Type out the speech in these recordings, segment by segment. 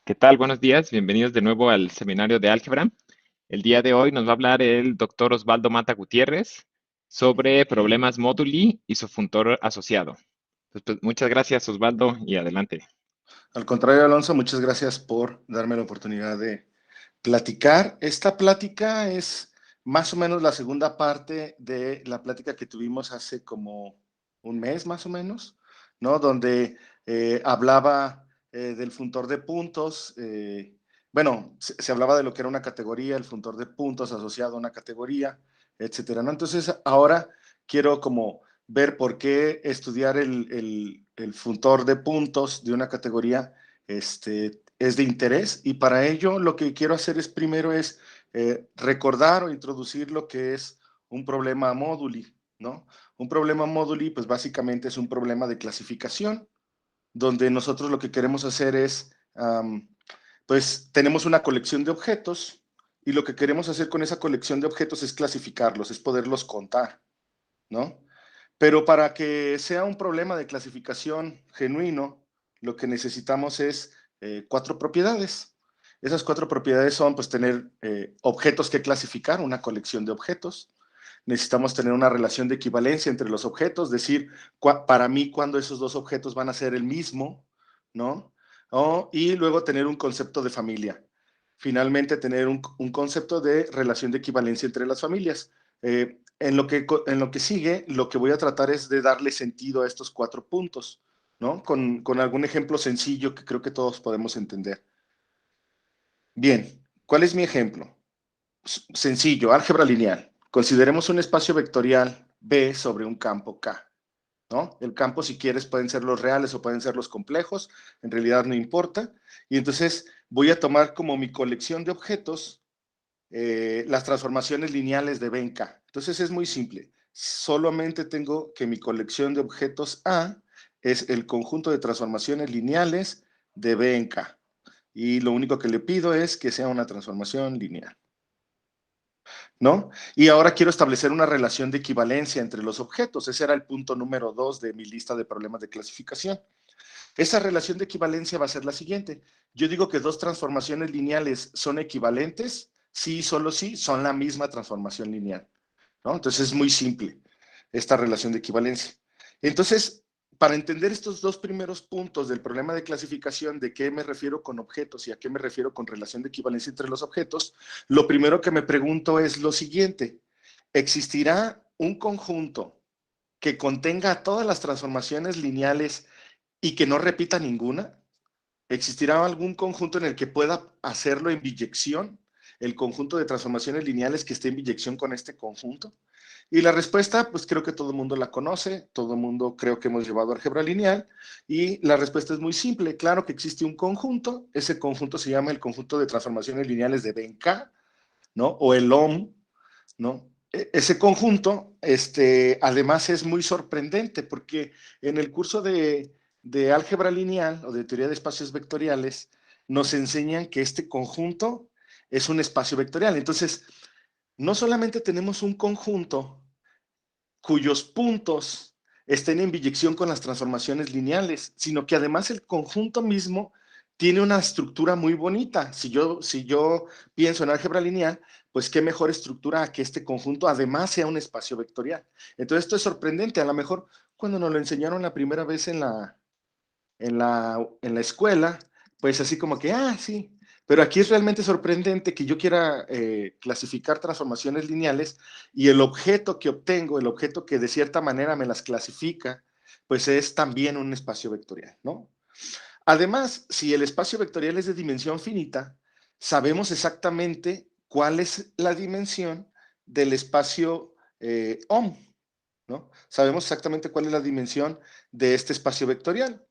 ¿Qué tal? Buenos días. Bienvenidos de nuevo al seminario de álgebra. El día de hoy nos va a hablar el doctor Osvaldo Mata Gutiérrez sobre problemas móduli y su funtor asociado. Pues, muchas gracias, Osvaldo, y adelante. Al contrario, Alonso, muchas gracias por darme la oportunidad de platicar. Esta plática es más o menos la segunda parte de la plática que tuvimos hace como un mes, más o menos, ¿no? Donde hablaba del funtor de puntos. Bueno, se hablaba de lo que era una categoría, el funtor de puntos asociado a una categoría, etcétera, ¿no? Entonces, ahora quiero como ver por qué estudiar el funtor de puntos de una categoría es de interés, y para ello lo que quiero hacer es primero recordar o introducir lo que es un problema móduli, ¿no? Un problema móduli pues básicamente es un problema de clasificación donde nosotros lo que queremos hacer pues tenemos una colección de objetos y lo que queremos hacer con esa colección de objetos es clasificarlos, es poderlos contar, ¿no? Pero para que sea un problema de clasificación genuino, lo que necesitamos es cuatro propiedades. Esas cuatro propiedades son, pues, tener objetos que clasificar, una colección de objetos. Necesitamos tener una relación de equivalencia entre los objetos, decir, para mí, cuándo esos dos objetos van a ser el mismo, ¿no? Y luego tener un concepto de familia. Finalmente, tener un concepto de relación de equivalencia entre las familias. En lo que sigue, lo que voy a tratar es de darle sentido a estos cuatro puntos, ¿no? Con algún ejemplo sencillo que creo que todos podemos entender. Bien, ¿cuál es mi ejemplo? Sencillo, álgebra lineal. Consideremos un espacio vectorial B sobre un campo K, ¿no? El campo, si quieres, pueden ser los reales o pueden ser los complejos, en realidad no importa. Y entonces voy a tomar como mi colección de objetos las transformaciones lineales de B en K. Entonces es muy simple. Solamente tengo que mi colección de objetos A es el conjunto de transformaciones lineales de B en K. Y lo único que le pido es que sea una transformación lineal, ¿no? Y ahora quiero establecer una relación de equivalencia entre los objetos. Ese era el punto número 2 de mi lista de problemas de clasificación. Esa relación de equivalencia va a ser la siguiente. Yo digo que dos transformaciones lineales son equivalentes si y solo si son la misma transformación lineal, ¿no? Entonces es muy simple esta relación de equivalencia. Entonces, para entender estos dos primeros puntos del problema de clasificación, de qué me refiero con objetos y a qué me refiero con relación de equivalencia entre los objetos, lo primero que me pregunto es lo siguiente. ¿Existirá un conjunto que contenga todas las transformaciones lineales y que no repita ninguna? ¿Existirá algún conjunto en el que pueda hacerlo en biyección? El conjunto de transformaciones lineales que esté en biyección con este conjunto. Y la respuesta, pues creo que todo el mundo la conoce, todo el mundo creo que hemos llevado álgebra lineal, y la respuesta es muy simple. Claro que existe un conjunto, ese conjunto se llama el conjunto de transformaciones lineales de B en K, ¿no? O el OM, ¿no? Ese conjunto, además es muy sorprendente porque en el curso de álgebra lineal o de teoría de espacios vectoriales nos enseñan que este conjunto es un espacio vectorial. Entonces, no solamente tenemos un conjunto cuyos puntos estén en biyección con las transformaciones lineales, sino que además el conjunto mismo tiene una estructura muy bonita. Si yo pienso en álgebra lineal, pues qué mejor estructura que este conjunto además sea un espacio vectorial. Entonces esto es sorprendente. A lo mejor cuando nos lo enseñaron la primera vez en la escuela, pues así como que, sí. Pero aquí es realmente sorprendente que yo quiera clasificar transformaciones lineales y el objeto que obtengo, el objeto que de cierta manera me las clasifica, pues es también un espacio vectorial, ¿no? Además, si el espacio vectorial es de dimensión finita, sabemos exactamente cuál es la dimensión del espacio OM, ¿no? Sabemos exactamente cuál es la dimensión de este espacio vectorial.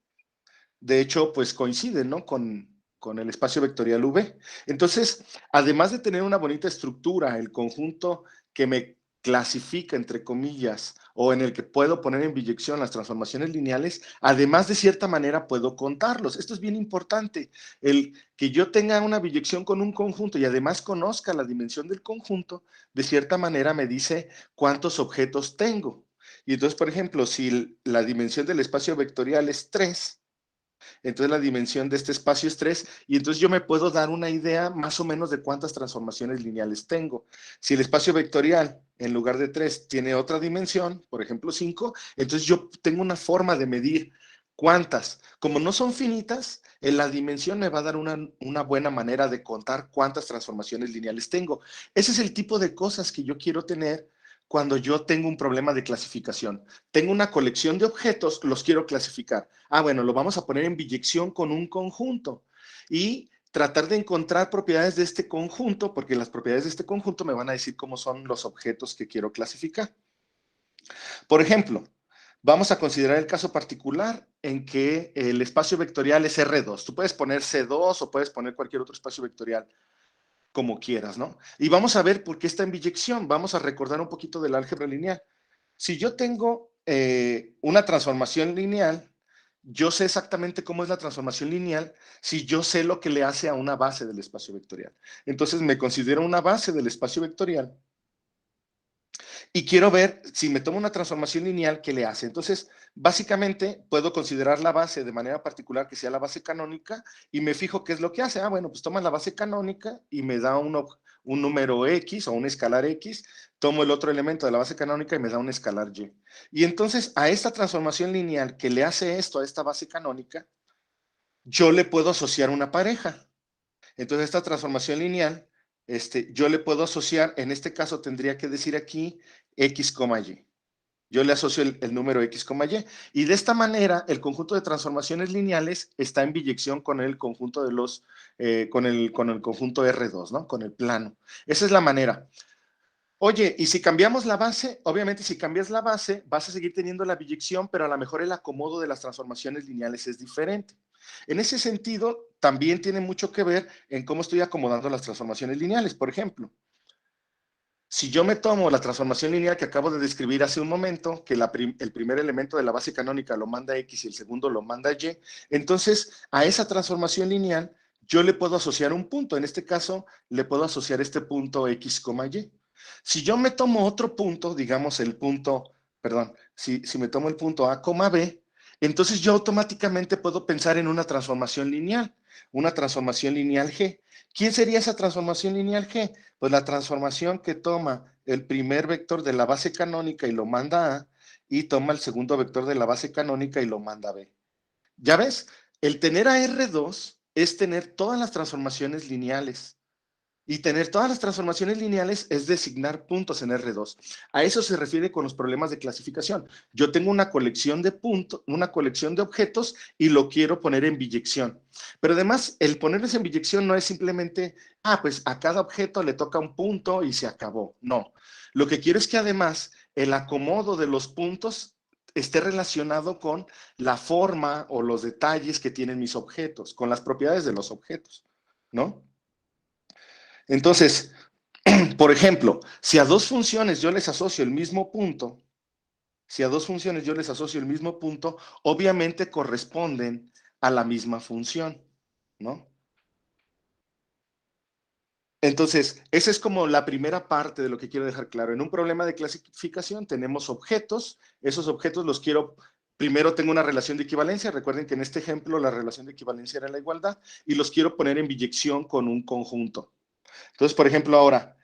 De hecho, pues coincide, ¿no? Con el espacio vectorial V. Entonces, además de tener una bonita estructura, el conjunto que me clasifica, entre comillas, o en el que puedo poner en biyección las transformaciones lineales, además de cierta manera puedo contarlos. Esto es bien importante. El que yo tenga una biyección con un conjunto y además conozca la dimensión del conjunto, de cierta manera me dice cuántos objetos tengo. Y entonces, por ejemplo, si la dimensión del espacio vectorial es 3, Entonces la dimensión de este espacio es 3 y entonces yo me puedo dar una idea más o menos de cuántas transformaciones lineales tengo. Si el espacio vectorial en lugar de 3 tiene otra dimensión, por ejemplo 5, entonces yo tengo una forma de medir cuántas. Como no son finitas, en la dimensión me va a dar una buena manera de contar cuántas transformaciones lineales tengo. Ese es el tipo de cosas que yo quiero tener cuando yo tengo un problema de clasificación. Tengo una colección de objetos, los quiero clasificar. Ah, bueno, lo vamos a poner en biyección con un conjunto y tratar de encontrar propiedades de este conjunto, porque las propiedades de este conjunto me van a decir cómo son los objetos que quiero clasificar. Por ejemplo, vamos a considerar el caso particular en que el espacio vectorial es R2. Tú puedes poner C2 o puedes poner cualquier otro espacio vectorial como quieras, ¿no? Y vamos a ver por qué está en biyección. Vamos a recordar un poquito del álgebra lineal. Si yo tengo una transformación lineal, yo sé exactamente cómo es la transformación lineal si yo sé lo que le hace a una base del espacio vectorial. Entonces me considero una base del espacio vectorial y quiero ver si me tomo una transformación lineal, ¿qué le hace? Entonces, básicamente, puedo considerar la base de manera particular que sea la base canónica y me fijo qué es lo que hace. Ah, bueno, pues toma la base canónica y me da un número X o un escalar X, tomo el otro elemento de la base canónica y me da un escalar Y. Y entonces, a esta transformación lineal que le hace esto a esta base canónica, yo le puedo asociar una pareja. Entonces, esta transformación lineal, yo le puedo asociar, en este caso tendría que decir aquí X, Y. Yo le asocio el número X, Y. Y de esta manera, el conjunto de transformaciones lineales está en biyección con el conjunto de los, con el conjunto R2, ¿no? Con el plano. Esa es la manera. Oye, y si cambiamos la base, obviamente si cambias la base, vas a seguir teniendo la biyección, pero a lo mejor el acomodo de las transformaciones lineales es diferente. En ese sentido, también tiene mucho que ver en cómo estoy acomodando las transformaciones lineales. Por ejemplo, si yo me tomo la transformación lineal que acabo de describir hace un momento, que el primer elemento de la base canónica lo manda X y el segundo lo manda Y, entonces a esa transformación lineal yo le puedo asociar un punto. En este caso, le puedo asociar este punto X, Y. Si yo me tomo otro punto, digamos el punto, perdón, si me tomo el punto A, B, entonces yo automáticamente puedo pensar en una transformación lineal G. ¿Quién sería esa transformación lineal G? Pues la transformación que toma el primer vector de la base canónica y lo manda A, y toma el segundo vector de la base canónica y lo manda a B. ¿Ya ves? El tener a R2 es tener todas las transformaciones lineales. Y tener todas las transformaciones lineales es designar puntos en R2. A eso se refiere con los problemas de clasificación. Yo tengo una colección de puntos, una colección de objetos y lo quiero poner en biyección. Pero además, el ponerles en biyección no es simplemente, pues a cada objeto le toca un punto y se acabó. No. Lo que quiero es que además el acomodo de los puntos esté relacionado con la forma o los detalles que tienen mis objetos, con las propiedades de los objetos, ¿no? Entonces, por ejemplo, si a dos funciones yo les asocio el mismo punto, obviamente corresponden a la misma función, ¿no? Entonces, esa es como la primera parte de lo que quiero dejar claro. En un problema de clasificación tenemos objetos, esos objetos los quiero, primero tengo una relación de equivalencia, recuerden que en este ejemplo la relación de equivalencia era la igualdad, y los quiero poner en biyección con un conjunto. Entonces, por ejemplo, ahora,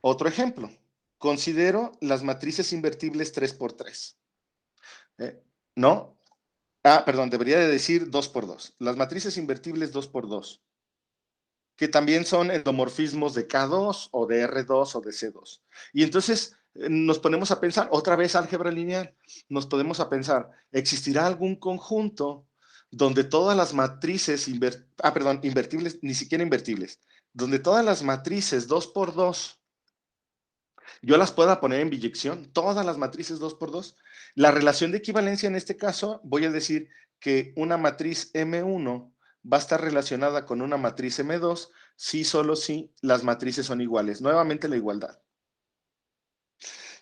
otro ejemplo. Considero las matrices invertibles 3x3. ¿No? Perdón, debería de decir 2x2. Las matrices invertibles 2x2, que también son endomorfismos de K2 o de R2 o de C2. Y entonces nos ponemos a pensar, otra vez álgebra lineal, nos podemos a pensar, ¿existirá algún conjunto donde todas las matrices, invertibles, ni siquiera invertibles, donde todas las matrices 2x2 yo las pueda poner en biyección, todas las matrices 2x2? La relación de equivalencia en este caso, voy a decir que una matriz M1 va a estar relacionada con una matriz M2 si solo si las matrices son iguales. Nuevamente la igualdad.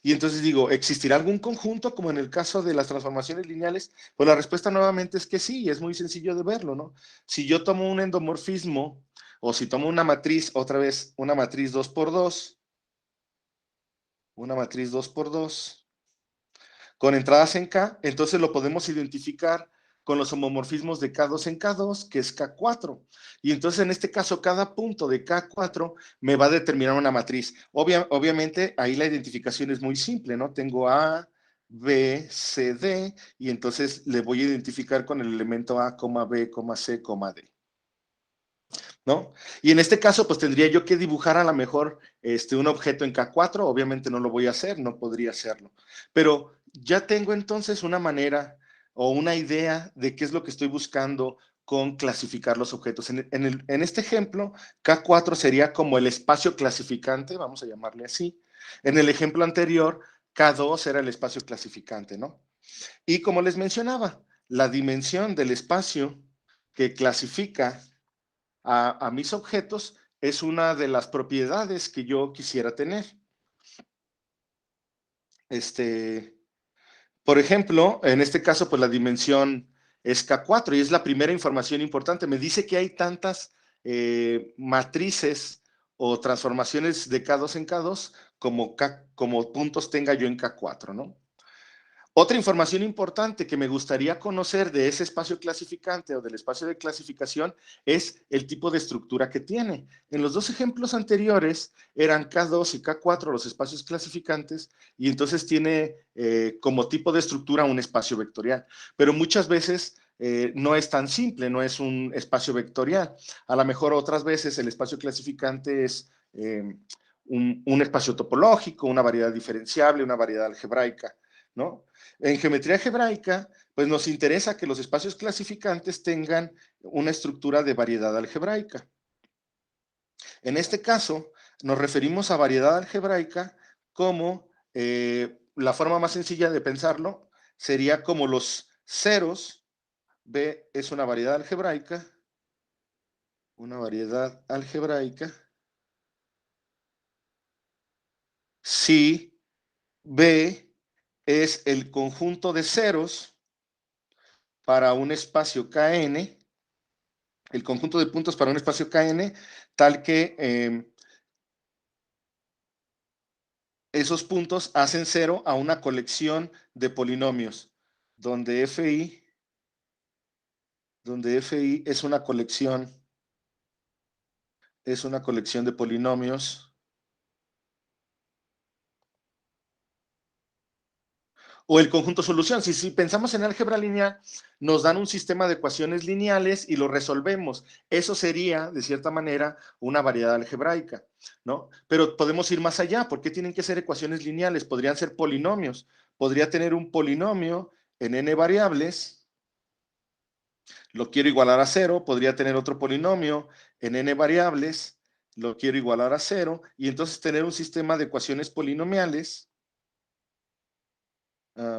Y entonces digo, ¿existirá algún conjunto como en el caso de las transformaciones lineales? Pues la respuesta nuevamente es que sí, es muy sencillo de verlo, ¿no? Si yo tomo un endomorfismo o si tomo una matriz, otra vez, una matriz 2x2, con entradas en K, entonces lo podemos identificar con los homomorfismos de K2 en K2, que es K4. Y entonces, en este caso, cada punto de K4 me va a determinar una matriz. Obviamente, ahí la identificación es muy simple, ¿no? Tengo A, B, C, D, y entonces le voy a identificar con el elemento A, B, C, D. ¿No? Y en este caso, pues tendría yo que dibujar a lo mejor un objeto en K4, obviamente no lo voy a hacer, no podría hacerlo, pero ya tengo entonces una manera o una idea de qué es lo que estoy buscando con clasificar los objetos. En este ejemplo, K4 sería como el espacio clasificante, vamos a llamarle así. En el ejemplo anterior, K2 era el espacio clasificante, ¿no? Y como les mencionaba, la dimensión del espacio que clasifica a mis objetos es una de las propiedades que yo quisiera tener. Por ejemplo, en este caso, pues la dimensión es K4 y es la primera información importante. Me dice que hay tantas matrices o transformaciones de K2 en K2 como puntos tenga yo en K4, ¿no? Otra información importante que me gustaría conocer de ese espacio clasificante o del espacio de clasificación es el tipo de estructura que tiene. En los dos ejemplos anteriores eran K2 y K4 los espacios clasificantes y entonces tiene como tipo de estructura un espacio vectorial. Pero muchas veces no es tan simple, no es un espacio vectorial. A lo mejor otras veces el espacio clasificante es un espacio topológico, una variedad diferenciable, una variedad algebraica, ¿no? En geometría algebraica, pues nos interesa que los espacios clasificantes tengan una estructura de variedad algebraica. En este caso, nos referimos a variedad algebraica como la forma más sencilla de pensarlo sería como los ceros. B es una variedad algebraica. Si B es el conjunto de ceros para un espacio Kn, el conjunto de puntos para un espacio Kn, tal que esos puntos hacen cero a una colección de polinomios, donde Fi es una colección de polinomios o el conjunto solución. Si pensamos en álgebra lineal, nos dan un sistema de ecuaciones lineales y lo resolvemos. Eso sería, de cierta manera, una variedad algebraica, ¿no? Pero podemos ir más allá. ¿Por qué tienen que ser ecuaciones lineales? Podrían ser polinomios. Podría tener un polinomio en n variables, lo quiero igualar a cero. Podría tener otro polinomio en n variables, lo quiero igualar a cero, y entonces tener un sistema de ecuaciones polinomiales.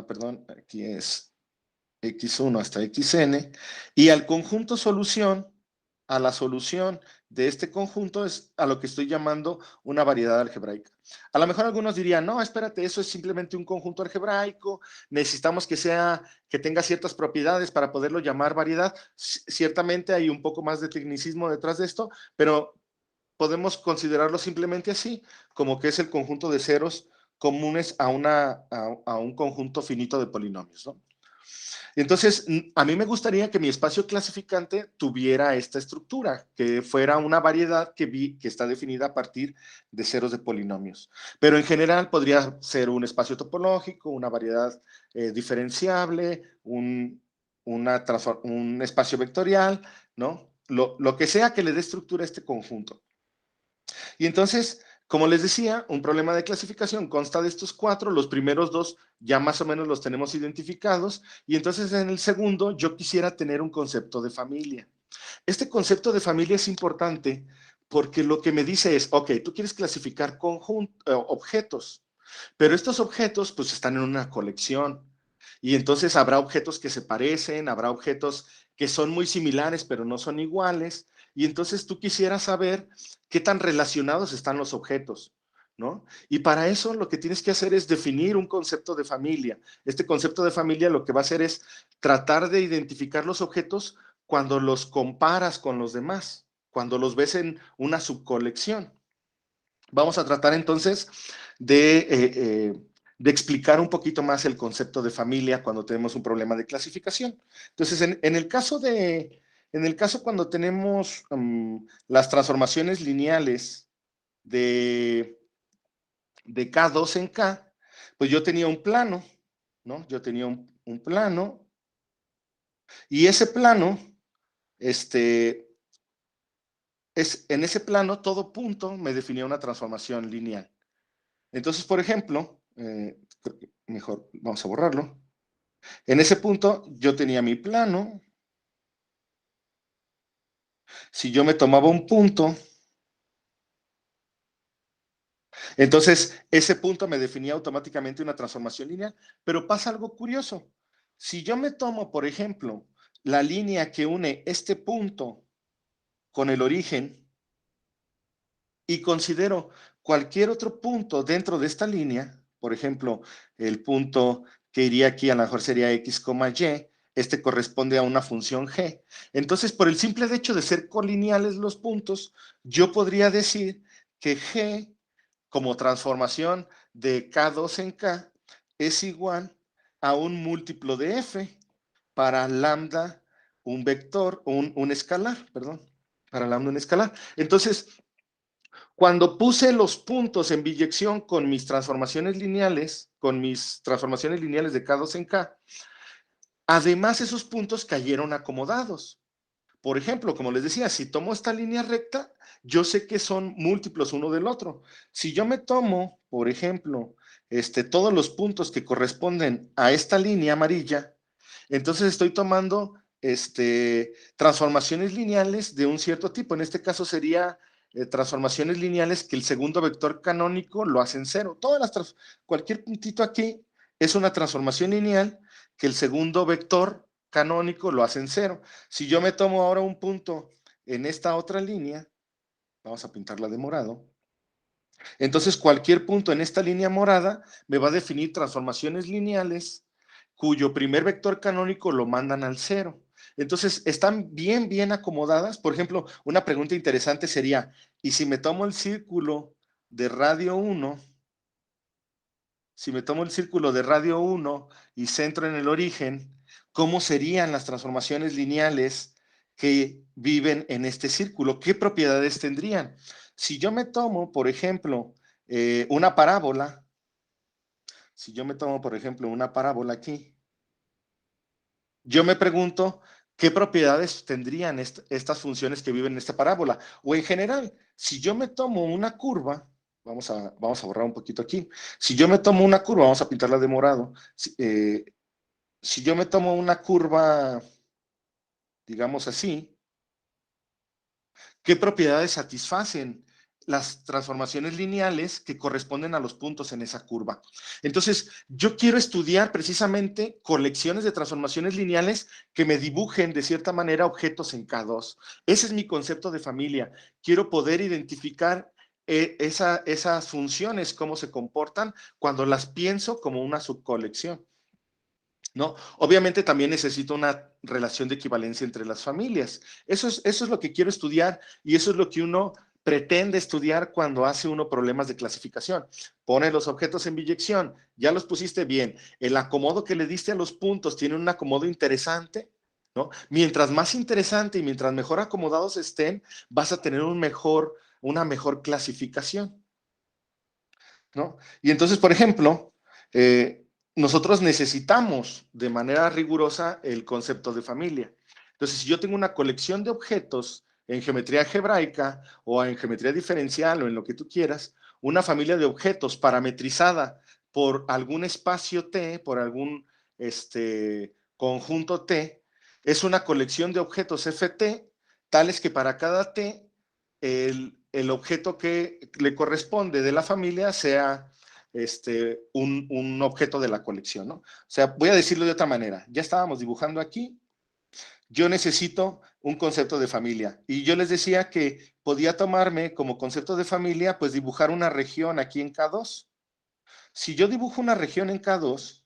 Perdón, aquí es x1 hasta xn, y al conjunto solución, a la solución de este conjunto es a lo que estoy llamando una variedad algebraica. A lo mejor algunos dirían, no, espérate, eso es simplemente un conjunto algebraico, necesitamos que tenga ciertas propiedades para poderlo llamar variedad. Ciertamente hay un poco más de tecnicismo detrás de esto, pero podemos considerarlo simplemente así, como que es el conjunto de ceros comunes a un conjunto finito de polinomios, ¿no? Entonces, a mí me gustaría que mi espacio clasificante tuviera esta estructura, que fuera una variedad que está definida a partir de ceros de polinomios. Pero en general podría ser un espacio topológico, una variedad diferenciable, un espacio vectorial, ¿no? Lo que sea que le dé estructura a este conjunto. Y entonces, como les decía, un problema de clasificación consta de estos cuatro. Los primeros dos ya más o menos los tenemos identificados. Y entonces en el segundo yo quisiera tener un concepto de familia. Este concepto de familia es importante porque lo que me dice es, ok, tú quieres clasificar objetos, pero estos objetos pues están en una colección. Y entonces habrá objetos que se parecen, habrá objetos que son muy similares, pero no son iguales. Y entonces tú quisieras saber qué tan relacionados están los objetos, ¿no? Y para eso lo que tienes que hacer es definir un concepto de familia. Este concepto de familia lo que va a hacer es tratar de identificar los objetos cuando los comparas con los demás, cuando los ves en una subcolección. Vamos a tratar entonces de de explicar un poquito más el concepto de familia cuando tenemos un problema de clasificación. Entonces, en el caso cuando tenemos las transformaciones lineales de K2 en K, pues yo tenía un plano, ¿no? Yo tenía un plano, y ese plano, en ese plano, todo punto me definía una transformación lineal. Entonces, por ejemplo, mejor vamos a borrarlo. En ese punto, yo tenía mi plano. Si yo me tomaba un punto, entonces ese punto me definía automáticamente una transformación lineal. Pero pasa algo curioso. Si yo me tomo, por ejemplo, la línea que une este punto con el origen y considero cualquier otro punto dentro de esta línea, por ejemplo, el punto que iría aquí a lo mejor sería x, y, este corresponde a una función g. Entonces, por el simple hecho de ser colineales los puntos, yo podría decir que g, como transformación de K2 en K, es igual a un múltiplo de f para lambda, un vector, un escalar, perdón, para lambda un escalar. Entonces, cuando puse los puntos en biyección con mis transformaciones lineales, de K2 en K, además esos puntos cayeron acomodados. Por ejemplo, como les decía, si tomo esta línea recta, yo sé que son múltiplos uno del otro. Si yo me tomo, por ejemplo, todos los puntos que corresponden a esta línea amarilla, entonces estoy tomando transformaciones lineales de un cierto tipo. En este caso sería transformaciones lineales que el segundo vector canónico lo hacen cero. Cualquier puntito aquí es una transformación lineal que el segundo vector canónico lo hacen cero. Si yo me tomo ahora un punto en esta otra línea, vamos a pintarla de morado, entonces cualquier punto en esta línea morada me va a definir transformaciones lineales cuyo primer vector canónico lo mandan al cero. Entonces están bien acomodadas. Por ejemplo, una pregunta interesante sería, ¿y si me tomo el círculo de radio 1? Si me tomo el círculo de radio 1 y centro en el origen, ¿cómo serían las transformaciones lineales que viven en este círculo? ¿Qué propiedades tendrían? Si yo me tomo, por ejemplo, una parábola, si yo me tomo, por ejemplo, una parábola aquí, yo me pregunto qué propiedades tendrían estas funciones que viven en esta parábola. O en general, si yo me tomo una curva, vamos a borrar un poquito aquí. Si yo me tomo una curva, vamos a pintarla de morado. Si yo me tomo una curva, digamos así, ¿qué propiedades satisfacen las transformaciones lineales que corresponden a los puntos en esa curva? Entonces, yo quiero estudiar precisamente colecciones de transformaciones lineales que me dibujen de cierta manera objetos en K2. Ese es mi concepto de familia. Quiero poder identificar esas funciones, cómo se comportan cuando las pienso como una subcolección, ¿no? Obviamente también necesito una relación de equivalencia entre las familias. Eso es lo que quiero estudiar y eso es lo que uno pretende estudiar cuando hace uno problemas de clasificación. Pone los objetos en biyección, ya los pusiste bien. El acomodo que le diste a los puntos tiene un acomodo interesante, ¿no? Mientras más interesante y mientras mejor acomodados estén, vas a tener una mejor clasificación, ¿no? Y entonces, por ejemplo, nosotros necesitamos de manera rigurosa el concepto de familia. Entonces, si yo tengo una colección de objetos en geometría algebraica o en geometría diferencial o en lo que tú quieras, una familia de objetos parametrizada por algún espacio T, por algún conjunto T, es una colección de objetos FT, tales que para cada T el objeto que le corresponde de la familia sea un objeto de la colección, ¿no? O sea, voy a decirlo de otra manera. Ya estábamos dibujando aquí. Yo necesito un concepto de familia. Y yo les decía que podía tomarme como concepto de familia, pues dibujar una región aquí en K2. Si yo dibujo una región en K2,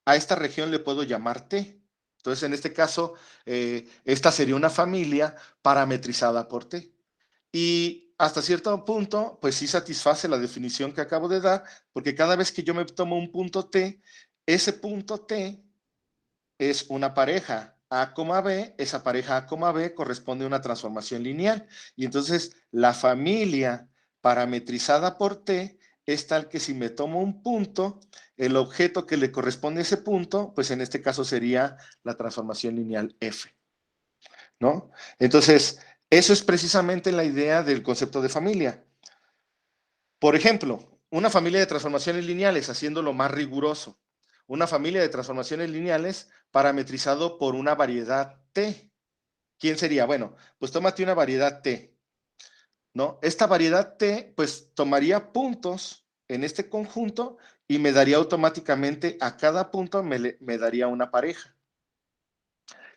a esta región le puedo llamar T. Entonces, en este caso, esta sería una familia parametrizada por T. Y hasta cierto punto, pues sí satisface la definición que acabo de dar, porque cada vez que yo me tomo un punto T, ese punto T es una pareja A, B, esa pareja A, B corresponde a una transformación lineal. Y entonces la familia parametrizada por T es tal que si me tomo un punto, el objeto que le corresponde a ese punto, pues en este caso sería la transformación lineal F, ¿no? Entonces, eso es precisamente la idea del concepto de familia. Por ejemplo, una familia de transformaciones lineales, haciéndolo más riguroso. Una familia de transformaciones lineales parametrizado por una variedad T. ¿Quién sería? Bueno, pues tómate una variedad T, ¿no? Esta variedad T, pues tomaría puntos en este conjunto y me daría automáticamente a cada punto me daría una pareja.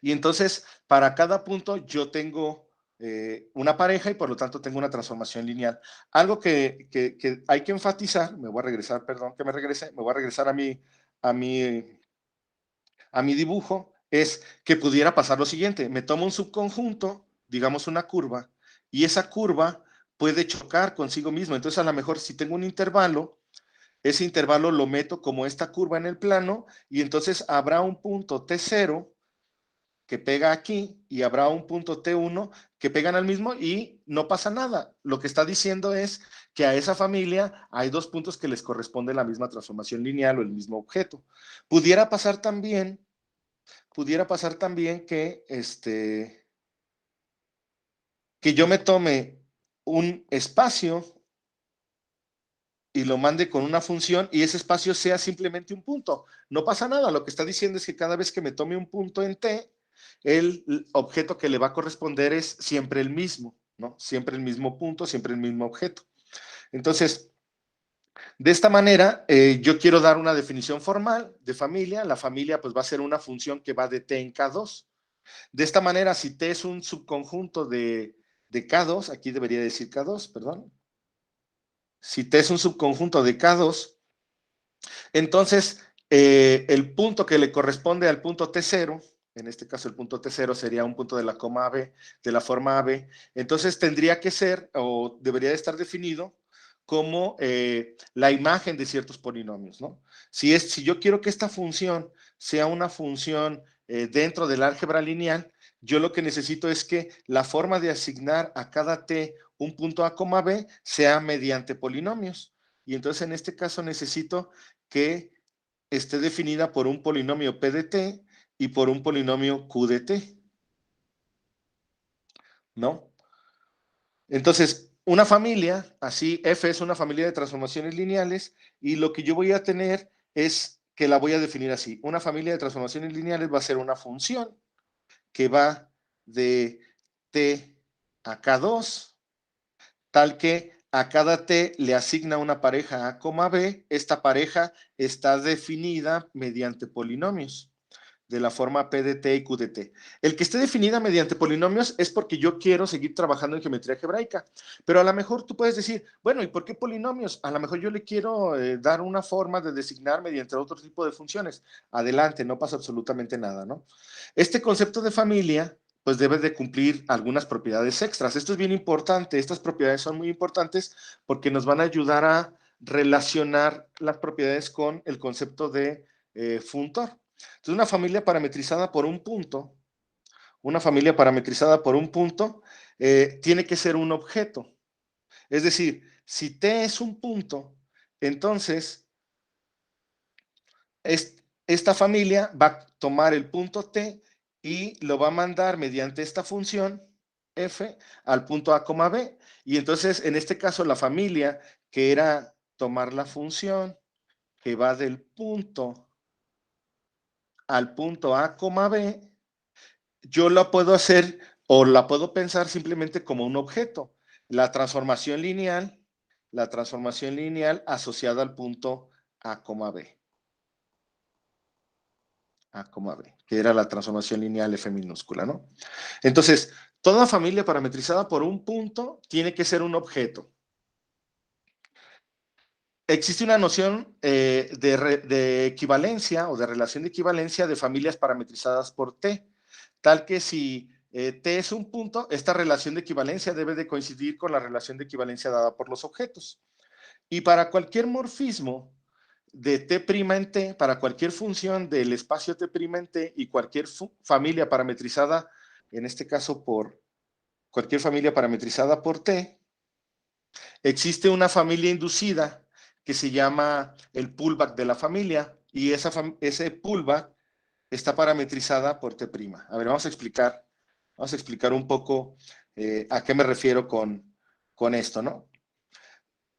Y entonces, para cada punto yo tengo una pareja y por lo tanto tengo una transformación lineal. Algo que hay que enfatizar, me voy a regresar, perdón que me regrese, me voy a regresar a mi, a mi dibujo, es que pudiera pasar lo siguiente. Me tomo un subconjunto, digamos una curva, y esa curva puede chocar consigo mismo. Entonces, a lo mejor si tengo un intervalo, ese intervalo lo meto como esta curva en el plano y entonces habrá un punto T0 que pega aquí y habrá un punto T1 que pegan al mismo y no pasa nada. Lo que está diciendo es que a esa familia hay dos puntos que les corresponde la misma transformación lineal o el mismo objeto. Pudiera pasar también que yo me tome un espacio y lo mande con una función y ese espacio sea simplemente un punto. No pasa nada. Lo que está diciendo es que cada vez que me tome un punto en T, el objeto que le va a corresponder es siempre el mismo, ¿no? Siempre el mismo punto, siempre el mismo objeto. Entonces, de esta manera, yo quiero dar una definición formal de familia. La familia pues va a ser una función que va de T en K2. De esta manera, si T es un subconjunto de K2, aquí debería decir K2, perdón. Si T es un subconjunto de K2, entonces el punto que le corresponde al punto T0, en este caso el punto T0 sería un punto de la coma AB, de la forma AB, entonces tendría que ser o debería de estar definido como la imagen de ciertos polinomios, ¿no? Si yo quiero que esta función sea una función dentro del álgebra lineal, yo lo que necesito es que la forma de asignar a cada t un punto a, b sea mediante polinomios. Y entonces en este caso necesito que esté definida por un polinomio p de t y por un polinomio q de t, ¿no? Entonces, una familia, así F es una familia de transformaciones lineales y lo que yo voy a tener es que la voy a definir así. Una familia de transformaciones lineales va a ser una función que va de t a k2, tal que a cada t le asigna una pareja a, b. Esta pareja está definida mediante polinomios de la forma P de T y Q de T. El que esté definida mediante polinomios es porque yo quiero seguir trabajando en geometría algebraica, pero a lo mejor tú puedes decir, bueno, ¿y por qué polinomios? A lo mejor yo le quiero dar una forma de designar mediante otro tipo de funciones. Adelante, no pasa absolutamente nada, ¿no? Este concepto de familia pues debe de cumplir algunas propiedades extras. Esto es bien importante, estas propiedades son muy importantes porque nos van a ayudar a relacionar las propiedades con el concepto de funtor. Entonces, una familia parametrizada por un punto, tiene que ser un objeto. Es decir, si T es un punto, entonces esta familia va a tomar el punto T y lo va a mandar mediante esta función F al punto A, B. Y entonces, en este caso, la familia que era tomar la función que va del punto al punto A, B, yo la puedo hacer o la puedo pensar simplemente como un objeto. La transformación lineal, asociada al punto A, B. A, B, que era la transformación lineal F minúscula, ¿no? Entonces, toda familia parametrizada por un punto tiene que ser un objeto. Existe una noción de equivalencia o de relación de equivalencia de familias parametrizadas por T, tal que si T es un punto, esta relación de equivalencia debe de coincidir con la relación de equivalencia dada por los objetos. Y para cualquier morfismo de T' en T, para cualquier función del espacio T' en T y cualquier familia parametrizada, en este caso por cualquier familia parametrizada por T, existe una familia inducida que se llama el pullback de la familia y ese pullback está parametrizada por T'. A ver, vamos a explicar un poco a qué me refiero con esto, ¿no?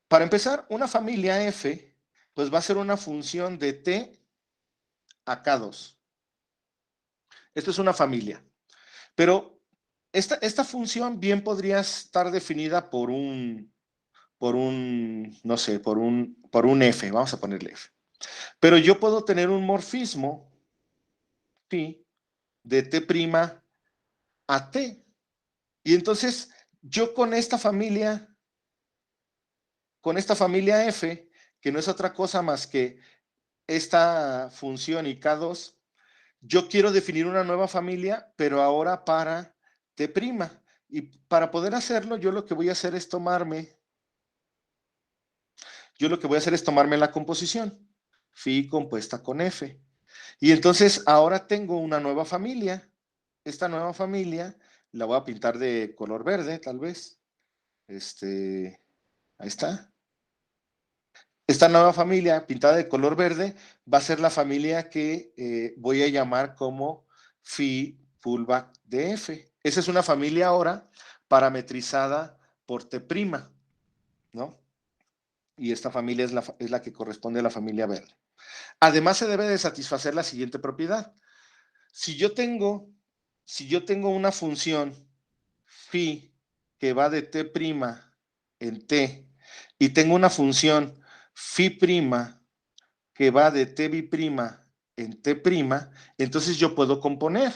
Para empezar, una familia F, pues va a ser una función de T a K2. Esto es una familia. Pero esta función bien podría estar definida por un, no sé, por un F, vamos a ponerle F. Pero yo puedo tener un morfismo, ¿sí?, de T' a T. Y entonces, yo con esta familia F, que no es otra cosa más que esta función y K2, yo quiero definir una nueva familia, pero ahora para T'. Y para poder hacerlo, yo lo que voy a hacer es tomarme la composición, phi compuesta con F. Y entonces ahora tengo una nueva familia. Esta nueva familia la voy a pintar de color verde, tal vez. Ahí está. Esta nueva familia pintada de color verde va a ser la familia que voy a llamar como phi pullback de F. Esa es una familia ahora parametrizada por T', ¿no? Y esta familia es la que corresponde a la familia verde. Además, se debe de satisfacer la siguiente propiedad. Si yo tengo una función phi que va de T' en T y tengo una función phi' que va de T' en T', entonces yo puedo componer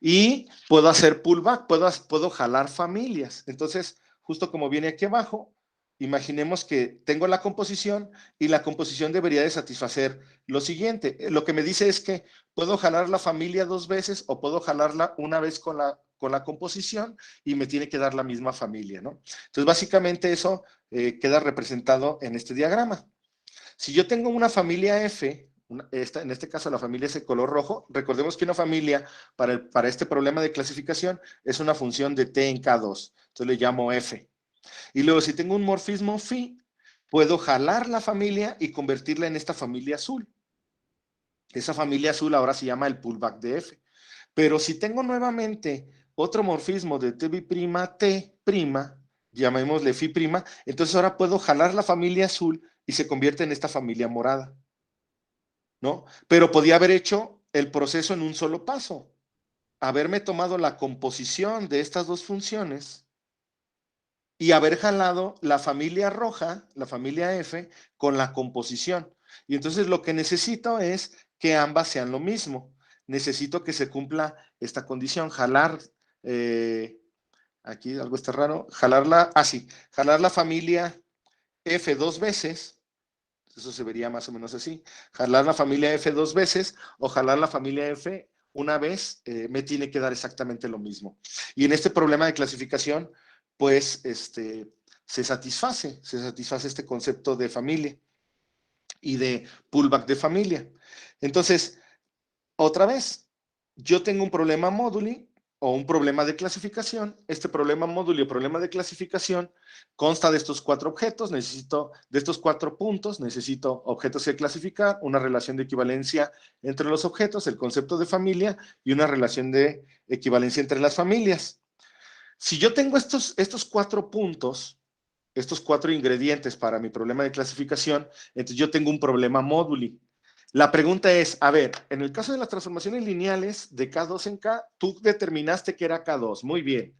y puedo hacer pullback, puedo jalar familias. Entonces, justo como viene aquí abajo, imaginemos que tengo la composición y la composición debería de satisfacer lo siguiente. Lo que me dice es que puedo jalar la familia 2 veces o puedo jalarla una vez con la composición y me tiene que dar la misma familia, ¿no? Entonces, básicamente eso queda representado en este diagrama. Si yo tengo una familia F, en este caso la familia es de color rojo, recordemos que una familia para este problema de clasificación es una función de T en K2, entonces le llamo F. Y luego si tengo un morfismo phi, puedo jalar la familia y convertirla en esta familia azul. Esa familia azul ahora se llama el pullback de F. Pero si tengo nuevamente otro morfismo de T', llamémosle phi', entonces ahora puedo jalar la familia azul y se convierte en esta familia morada, ¿no? Pero podía haber hecho el proceso en un solo paso, haberme tomado la composición de estas dos funciones y haber jalado la familia roja, la familia F, con la composición. Y entonces lo que necesito es que ambas sean lo mismo. Necesito que se cumpla esta condición, jalar, aquí algo está raro, jalar la familia F 2 veces, eso se vería más o menos así, jalar la familia F 2 veces o jalar la familia F una vez, me tiene que dar exactamente lo mismo. Y en este problema de clasificación, pues se satisface este concepto de familia y de pullback de familia. Entonces, otra vez, yo tengo un problema móduli o un problema de clasificación. Este problema móduli o problema de clasificación consta de estos 4 objetos, de estos 4 puntos, necesito objetos que clasificar, una relación de equivalencia entre los objetos, el concepto de familia y una relación de equivalencia entre las familias. Si yo tengo estos 4 puntos, estos 4 ingredientes para mi problema de clasificación, entonces yo tengo un problema móduli. La pregunta es, a ver, en el caso de las transformaciones lineales de K2 en K, tú determinaste que era K2, muy bien.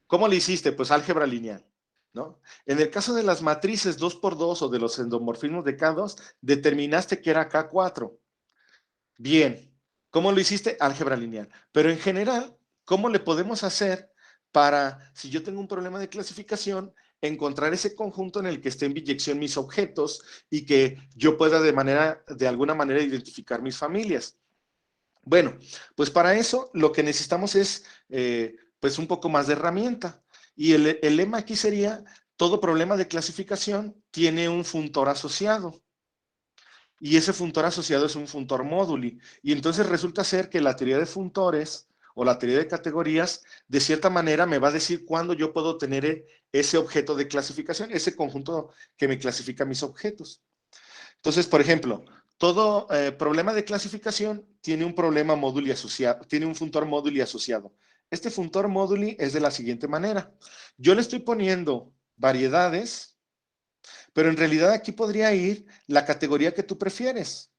¿Cómo le hiciste? Pues álgebra lineal, ¿no? En el caso de las matrices 2x2 o de los endomorfismos de K2, determinaste que era K4. Bien. ¿Cómo lo hiciste? Álgebra lineal. Pero en general, ¿cómo le podemos hacer para, si yo tengo un problema de clasificación, encontrar ese conjunto en el que estén en biyección mis objetos y que yo pueda de alguna manera identificar mis familias? Bueno, pues para eso lo que necesitamos es pues un poco más de herramienta. Y el lema aquí sería, todo problema de clasificación tiene un funtor asociado. Y ese funtor asociado es un funtor móduli. Y entonces resulta ser que la teoría de funtores o la teoría de categorías, de cierta manera me va a decir cuándo yo puedo tener ese objeto de clasificación, ese conjunto que me clasifica mis objetos. Entonces, por ejemplo, todo problema de clasificación tiene un problema móduli asociado, tiene un funtor móduli asociado. Este funtor móduli es de la siguiente manera. Yo le estoy poniendo variedades, pero en realidad aquí podría ir la categoría que tú prefieres,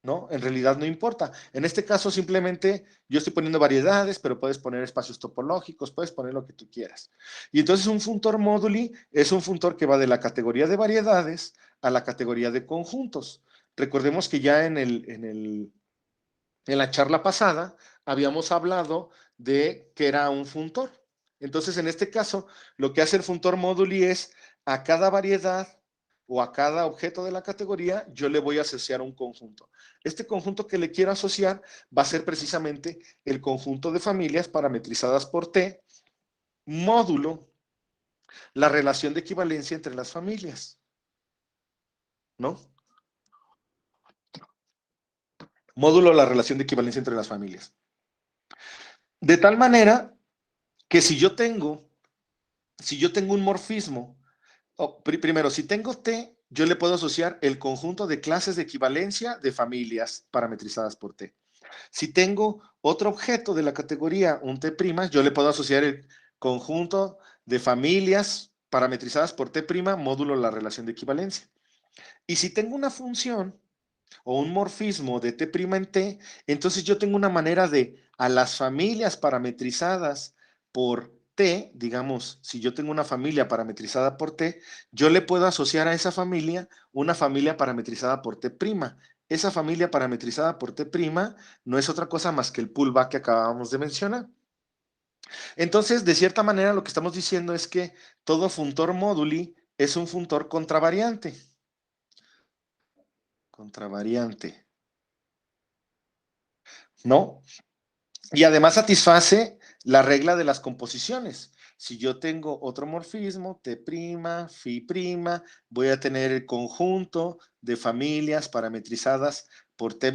¿no? En realidad no importa. En este caso simplemente yo estoy poniendo variedades, pero puedes poner espacios topológicos, puedes poner lo que tú quieras. Y entonces un funtor móduli es un funtor que va de la categoría de variedades a la categoría de conjuntos. Recordemos que ya en la charla pasada habíamos hablado de que era un funtor. Entonces, en este caso, lo que hace el funtor móduli es a cada variedad o a cada objeto de la categoría, yo le voy a asociar un conjunto. Este conjunto que le quiero asociar va a ser precisamente el conjunto de familias parametrizadas por T, módulo la relación de equivalencia entre las familias, ¿no? Módulo la relación de equivalencia entre las familias. De tal manera que si yo tengo un morfismo, primero, si tengo T, yo le puedo asociar el conjunto de clases de equivalencia de familias parametrizadas por T. Si tengo otro objeto de la categoría, un T', yo le puedo asociar el conjunto de familias parametrizadas por T' módulo la relación de equivalencia. Y si tengo una función o un morfismo de T' en T, entonces yo tengo una manera de a las familias parametrizadas por T, digamos, si yo tengo una familia parametrizada por T, yo le puedo asociar a esa familia una familia parametrizada por T'. Esa familia parametrizada por T' no es otra cosa más que el pullback que acabábamos de mencionar. Entonces, de cierta manera, lo que estamos diciendo es que todo funtor móduli es un funtor contravariante. Contravariante, ¿no? Y además satisface la regla de las composiciones. Si yo tengo otro morfismo, T', Φ', voy a tener el conjunto de familias parametrizadas por T'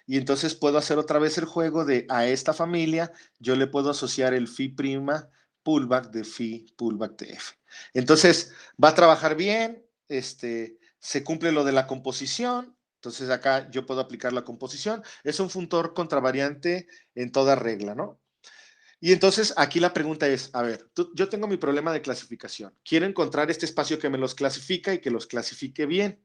y entonces puedo hacer otra vez el juego de a esta familia yo le puedo asociar el Φ' pullback de Φ pullback de F. Entonces va a trabajar bien, se cumple lo de la composición, entonces acá yo puedo aplicar la composición. Es un funtor contravariante en toda regla, ¿no? Y entonces aquí la pregunta es, a ver, yo tengo mi problema de clasificación. Quiero encontrar este espacio que me los clasifica y que los clasifique bien.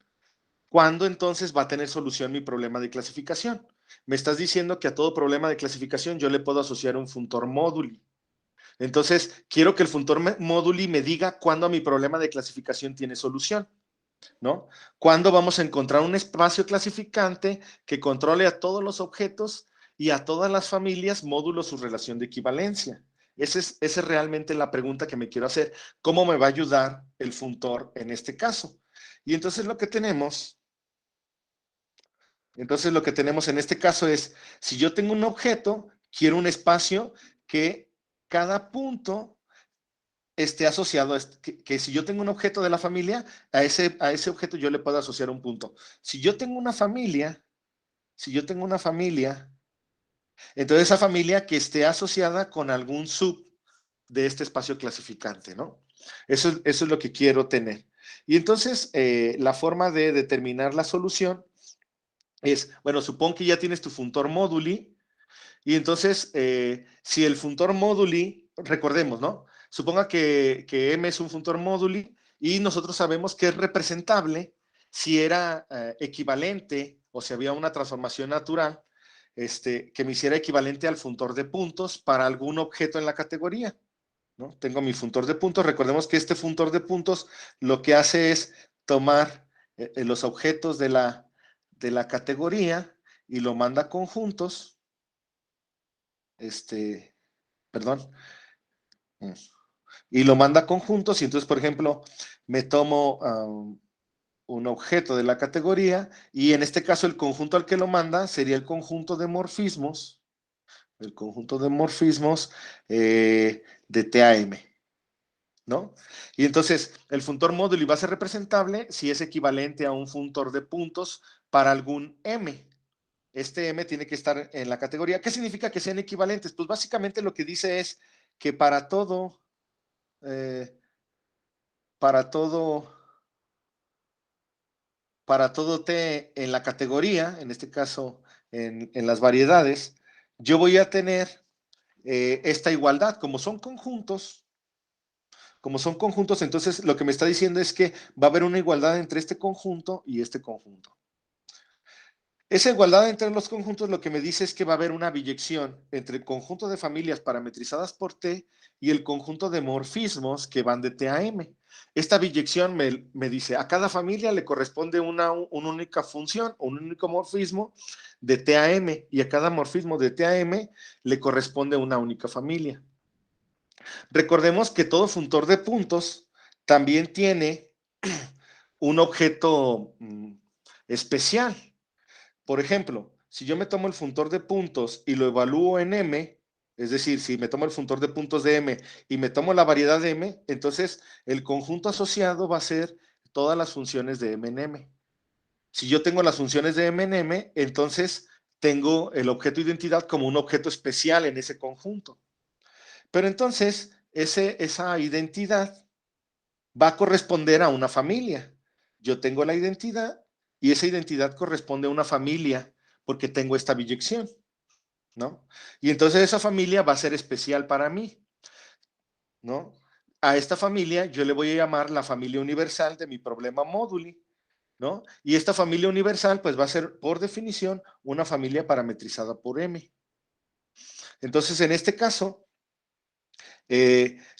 ¿Cuándo entonces va a tener solución mi problema de clasificación? Me estás diciendo que a todo problema de clasificación yo le puedo asociar un funtor móduli. Entonces, quiero que el funtor móduli me diga cuándo mi problema de clasificación tiene solución, ¿no? ¿Cuándo vamos a encontrar un espacio clasificante que controle a todos los objetos y a todas las familias módulo su relación de equivalencia? Esa es realmente la pregunta que me quiero hacer. ¿Cómo me va a ayudar el funtor en este caso? Y entonces lo que tenemos en este caso es, si yo tengo un objeto, quiero un espacio que cada punto esté asociado, que si yo tengo un objeto de la familia, a ese objeto yo le puedo asociar un punto. Si yo tengo una familia, entonces esa familia que esté asociada con algún sub de este espacio clasificante, ¿no? Eso es lo que quiero tener. Y entonces, la forma de determinar la solución es, bueno, supón que ya tienes tu funtor móduli, y entonces, si el funtor móduli, recordemos, ¿no? Suponga que M es un funtor móduli y nosotros sabemos que es representable si era equivalente o si había una transformación natural que me hiciera equivalente al funtor de puntos para algún objeto en la categoría, ¿no? Tengo mi funtor de puntos. Recordemos que este funtor de puntos lo que hace es tomar los objetos de la categoría y lo manda a conjuntos, perdón, y lo manda a conjuntos. Y entonces, por ejemplo, me tomo un objeto de la categoría, y en este caso el conjunto al que lo manda sería el conjunto de morfismos, de TAM, ¿no? Y entonces el funtor módulo va a ser representable si es equivalente a un funtor de puntos para algún M. Este M tiene que estar en la categoría. ¿Qué significa que sean equivalentes? Pues básicamente lo que dice es que para todo, eh, para todo, para todo T en la categoría, en este caso en las variedades, yo voy a tener esta igualdad. Como son conjuntos, entonces lo que me está diciendo es que va a haber una igualdad entre este conjunto y este conjunto. Esa igualdad entre los conjuntos lo que me dice es que va a haber una biyección entre el conjunto de familias parametrizadas por T y el conjunto de morfismos que van de T a M. Esta biyección me dice, a cada familia le corresponde una única función o un único morfismo de T a M, y a cada morfismo de T a M le corresponde una única familia. Recordemos que todo funtor de puntos también tiene un objeto especial. Por ejemplo, si yo me tomo el funtor de puntos y lo evalúo en M, es decir, si me tomo el funtor de puntos de M y me tomo la variedad de M, entonces el conjunto asociado va a ser todas las funciones de M en M. Si yo tengo las funciones de M en M, entonces tengo el objeto identidad como un objeto especial en ese conjunto. Pero entonces, esa identidad va a corresponder a una familia. Yo tengo la identidad y esa identidad corresponde a una familia porque tengo esta biyección, ¿no? Y entonces esa familia va a ser especial para mí, ¿no? A esta familia yo le voy a llamar la familia universal de mi problema móduli, ¿no? Y esta familia universal pues va a ser por definición una familia parametrizada por M. Entonces en este caso,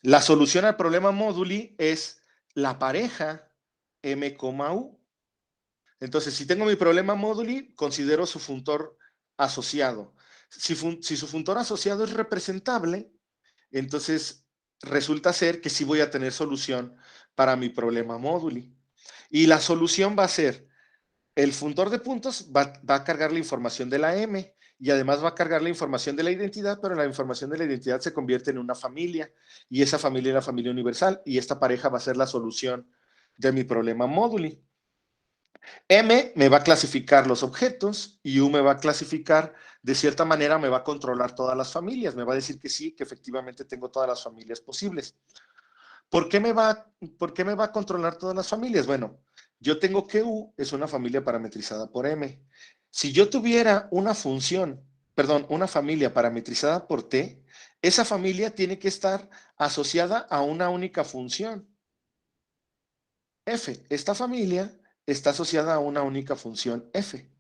la solución al problema móduli es la pareja M, U. Entonces, si tengo mi problema móduli, considero su funtor asociado. Si su funtor asociado es representable, entonces resulta ser que sí voy a tener solución para mi problema móduli. Y la solución va a ser, el funtor de puntos va a cargar la información de la M y además va a cargar la información de la identidad, pero la información de la identidad se convierte en una familia y esa familia es la familia universal y esta pareja va a ser la solución de mi problema móduli. M me va a clasificar los objetos y U me va a clasificar, de cierta manera me va a controlar todas las familias, me va a decir que sí, que efectivamente tengo todas las familias posibles. ¿Por qué me va a controlar todas las familias? Bueno, yo tengo que U es una familia parametrizada por M. Si yo tuviera una una familia parametrizada por T, esa familia tiene que estar asociada a una única función. F. Esta familia está asociada a una única función F.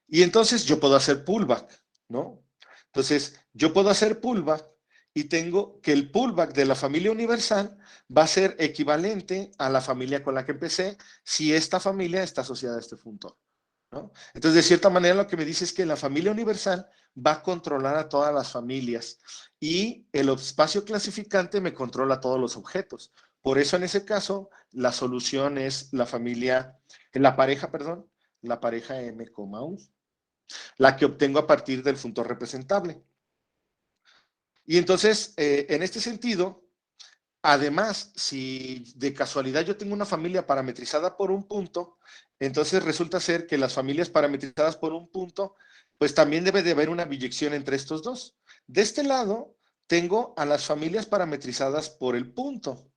Y entonces yo puedo hacer pullback, ¿no? Entonces, yo puedo hacer pullback y tengo que el pullback de la familia universal va a ser equivalente a la familia con la que empecé si esta familia está asociada a este funtor, ¿no? Entonces, de cierta manera, lo que me dice es que la familia universal va a controlar a todas las familias y el espacio clasificante me controla todos los objetos. Por eso, en ese caso, la solución es la pareja M, U, la que obtengo a partir del funtor representable. Y entonces, en este sentido, además, si de casualidad yo tengo una familia parametrizada por un punto, entonces resulta ser que las familias parametrizadas por un punto, pues también debe de haber una biyección entre estos dos. De este lado, tengo a las familias parametrizadas por el punto.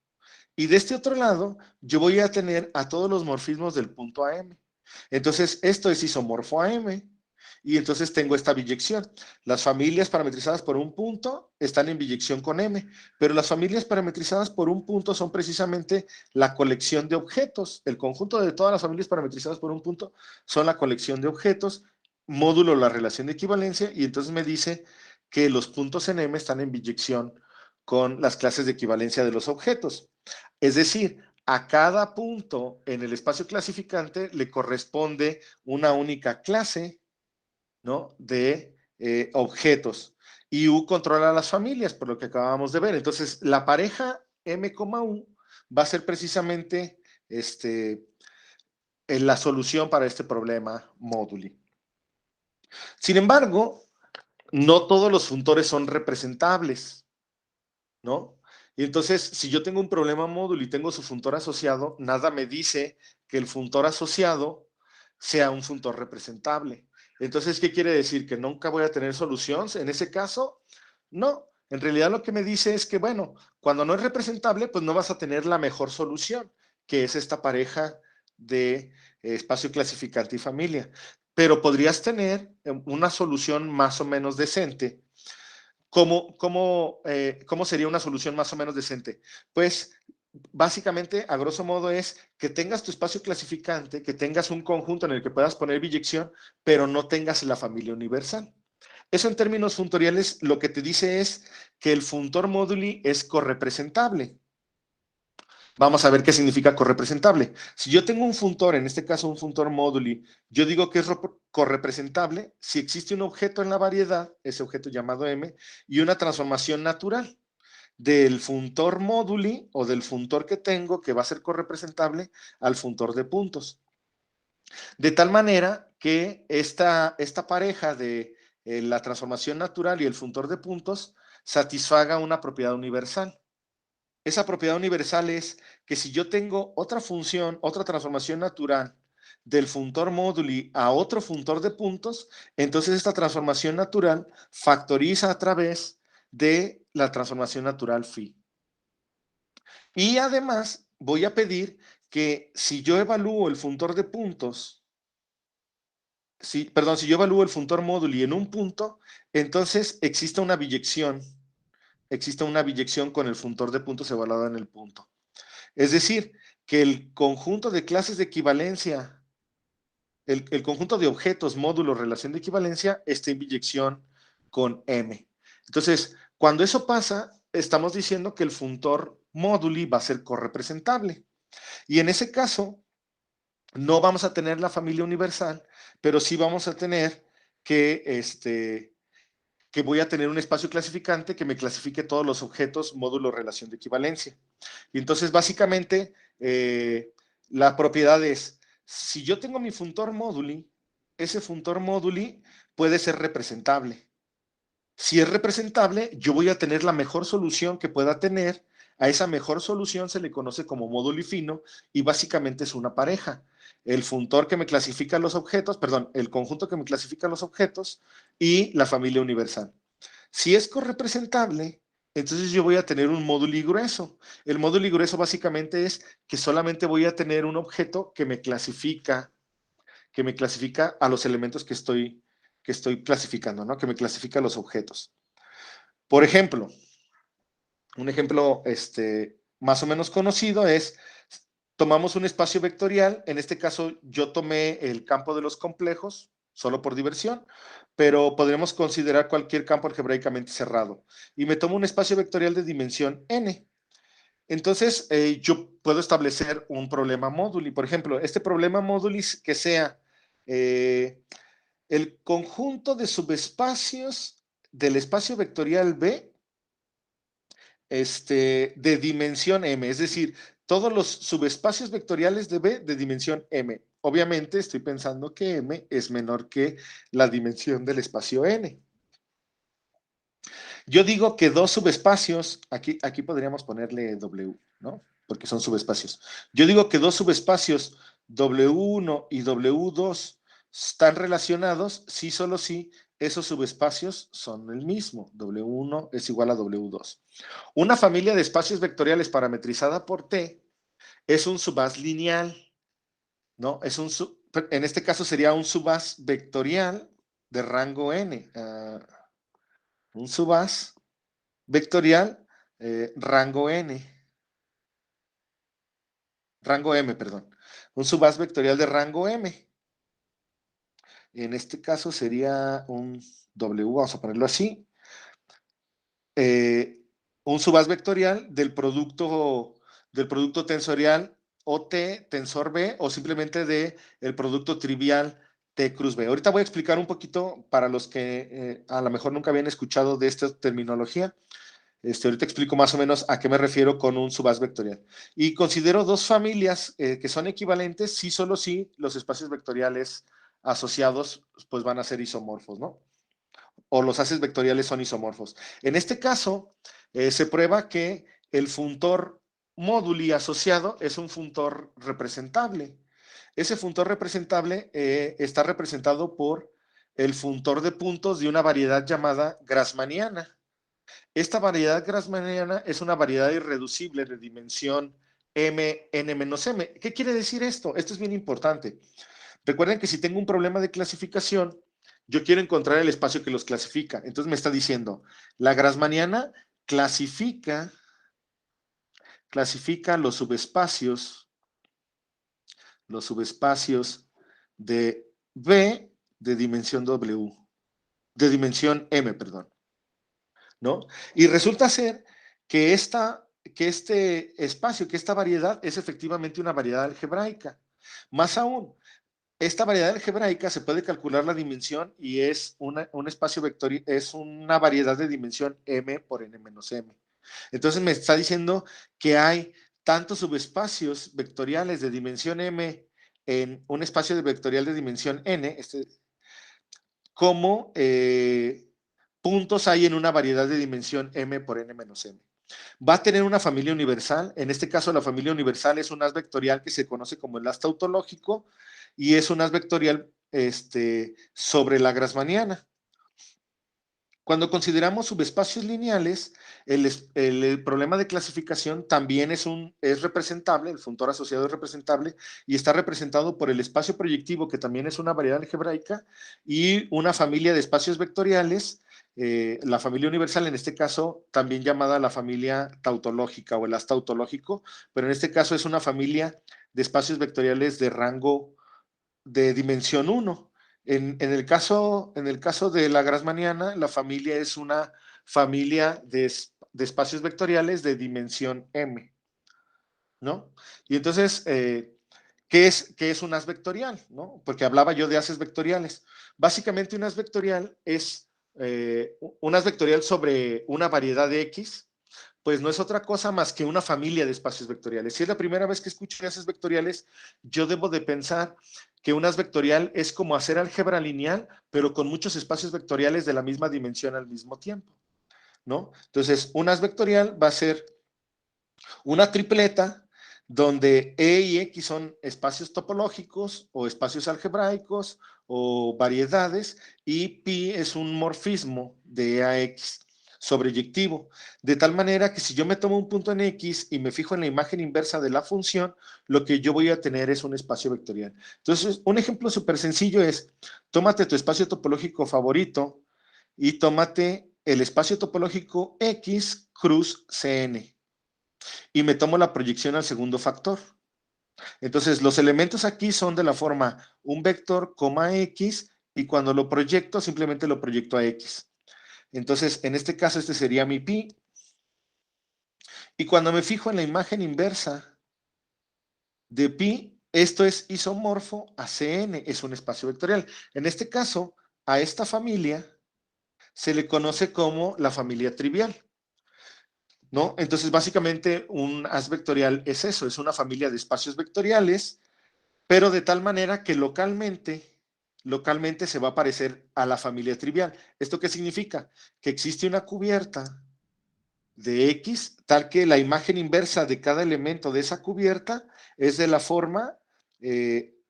Y de este otro lado, yo voy a tener a todos los morfismos del punto a M. Entonces, esto es isomorfo a M. Y entonces tengo esta biyección. Las familias parametrizadas por un punto están en biyección con M, pero las familias parametrizadas por un punto son precisamente la colección de objetos. El conjunto de todas las familias parametrizadas por un punto son la colección de objetos, módulo la relación de equivalencia, y entonces me dice que los puntos en M están en biyección con las clases de equivalencia de los objetos. Es decir, a cada punto en el espacio clasificante le corresponde una única clase, ¿no?, de objetos. Y U controla las familias, por lo que acabamos de ver. Entonces, la pareja M, U va a ser precisamente la solución para este problema móduli. Sin embargo, no todos los funtores son representables, ¿no? Y entonces, si yo tengo un problema módulo y tengo su funtor asociado, nada me dice que el funtor asociado sea un funtor representable. Entonces, ¿qué quiere decir? ¿Que nunca voy a tener solución en ese caso? No, en realidad lo que me dice es que, bueno, cuando no es representable, pues no vas a tener la mejor solución, que es esta pareja de espacio clasificante y familia. Pero podrías tener una solución más o menos decente. ¿Cómo sería una solución más o menos decente? Pues básicamente, a grosso modo, es que tengas tu espacio clasificante, que tengas un conjunto en el que puedas poner biyección, pero no tengas la familia universal. Eso en términos funtoriales lo que te dice es que el funtor móduli es correpresentable. Vamos a ver qué significa correpresentable. Si yo tengo un funtor, en este caso un funtor móduli, yo digo que es correpresentable si existe un objeto en la variedad, ese objeto llamado M, y una transformación natural del funtor móduli o del funtor que tengo, que va a ser correpresentable, al funtor de puntos. De tal manera que esta pareja de la transformación natural y el funtor de puntos satisfaga una propiedad universal. Esa propiedad universal es que si yo tengo otra función, otra transformación natural del funtor móduli a otro funtor de puntos, entonces esta transformación natural factoriza a través de la transformación natural phi. Y además voy a pedir que si yo evalúo el funtor de puntos, si yo evalúo el funtor móduli en un punto, entonces existe una biyección con el funtor de puntos evaluado en el punto. Es decir, que el conjunto de clases de equivalencia, el conjunto de objetos, módulos, relación de equivalencia, está en biyección con M. Entonces, cuando eso pasa, estamos diciendo que el funtor móduli va a ser correpresentable. Y en ese caso, no vamos a tener la familia universal, pero sí vamos a tener que voy a tener un espacio clasificante que me clasifique todos los objetos, módulo, relación de equivalencia. Y entonces, básicamente, la propiedad es, si yo tengo mi funtor móduli, ese funtor móduli puede ser representable. Si es representable, yo voy a tener la mejor solución que pueda tener. A esa mejor solución se le conoce como módulo fino y básicamente es una pareja. El funtor que me clasifica los objetos, perdón, el conjunto que me clasifica los objetos y la familia universal. Si es correpresentable, entonces yo voy a tener un módulo grueso. El módulo grueso básicamente es que solamente voy a tener un objeto que me clasifica a los elementos que estoy clasificando, ¿no? Que me clasifica los objetos. Por ejemplo, un ejemplo más o menos conocido es, tomamos un espacio vectorial, en este caso yo tomé el campo de los complejos, solo por diversión, pero podremos considerar cualquier campo algebraicamente cerrado. Y me tomo un espacio vectorial de dimensión n. Entonces, yo puedo establecer un problema móduli. Por ejemplo, este problema móduli que sea el conjunto de subespacios del espacio vectorial B de dimensión M, es decir, todos los subespacios vectoriales de B de dimensión M. Obviamente estoy pensando que M es menor que la dimensión del espacio N. Yo digo que dos subespacios, aquí podríamos ponerle W, ¿no? Porque son subespacios. Yo digo que dos subespacios W1 y W2 están relacionados si solo si esos subespacios son el mismo. W1 es igual a W2. Una familia de espacios vectoriales parametrizada por T es un subas lineal, ¿no? En este caso sería un subas vectorial de rango N. Un subas vectorial rango N. Rango M, perdón. Un subas vectorial de rango M. En este caso sería un W, vamos a ponerlo así. Un subas vectorial del producto tensorial OT tensor B o simplemente del producto trivial T cruz B. Ahorita voy a explicar un poquito para los que a lo mejor nunca habían escuchado de esta terminología. Ahorita explico más o menos a qué me refiero con un subhaz vectorial. Y considero dos familias que son equivalentes si solo si los espacios vectoriales asociados pues van a ser isomorfos, ¿no? O los haces vectoriales son isomorfos. En este caso, se prueba que el funtor móduli asociado es un funtor representable. Ese funtor representable está representado por el funtor de puntos de una variedad llamada grassmanniana. Esta variedad grassmanniana es una variedad irreducible de dimensión n-m. ¿Qué quiere decir esto? Esto es bien importante. Recuerden que si tengo un problema de clasificación, yo quiero encontrar el espacio que los clasifica. Entonces me está diciendo, la grassmanniana clasifica los subespacios de B de dimensión W, de dimensión M, perdón, ¿no? Y resulta ser que este espacio, que esta variedad es efectivamente una variedad algebraica. Más aún, esta variedad algebraica se puede calcular la dimensión y es un espacio vectorial, es una variedad de dimensión M por n menos M. Entonces me está diciendo que hay tantos subespacios vectoriales de dimensión M en un espacio vectorial de dimensión N, como puntos hay en una variedad de dimensión M por n menos M. Va a tener una familia universal. En este caso, la familia universal es un haz vectorial que se conoce como el haz tautológico y es un haz vectorial sobre la grassmanniana. Cuando consideramos subespacios lineales, el problema de clasificación también es representable, el funtor asociado es representable y está representado por el espacio proyectivo, que también es una variedad algebraica, y una familia de espacios vectoriales, la familia universal, en este caso también llamada la familia tautológica o el haz tautológico, pero en este caso es una familia de espacios vectoriales de rango de dimensión 1. En el caso de la grassmanniana, la familia es una familia de espacios vectoriales de dimensión M, ¿no? Y entonces, ¿qué es un haz vectorial? ¿No? Porque hablaba yo de haces vectoriales. Básicamente, un haz vectorial es un haz vectorial sobre una variedad de X, pues no es otra cosa más que una familia de espacios vectoriales. Si es la primera vez que escucho haces vectoriales, yo debo de pensar que un haz vectorial es como hacer álgebra lineal, pero con muchos espacios vectoriales de la misma dimensión al mismo tiempo, ¿no? Entonces, un haz vectorial va a ser una tripleta donde E y X son espacios topológicos o espacios algebraicos o variedades y pi es un morfismo de E a X sobreyectivo, de tal manera que si yo me tomo un punto en X y me fijo en la imagen inversa de la función, lo que yo voy a tener es un espacio vectorial. Entonces, un ejemplo súper sencillo es, tómate tu espacio topológico favorito y tómate el espacio topológico X cruz CN y me tomo la proyección al segundo factor. Entonces, los elementos aquí son de la forma un vector, coma X, y cuando lo proyecto, simplemente lo proyecto a X. Entonces, en este caso, este sería mi pi. Y cuando me fijo en la imagen inversa de pi, esto es isomorfo a Cn, es un espacio vectorial. En este caso, a esta familia se le conoce como la familia trivial, ¿no? Entonces, básicamente, un haz vectorial es eso, es una familia de espacios vectoriales, pero de tal manera que localmente se va a parecer a la familia trivial. ¿Esto qué significa? Que existe una cubierta de X, tal que la imagen inversa de cada elemento de esa cubierta es de la forma,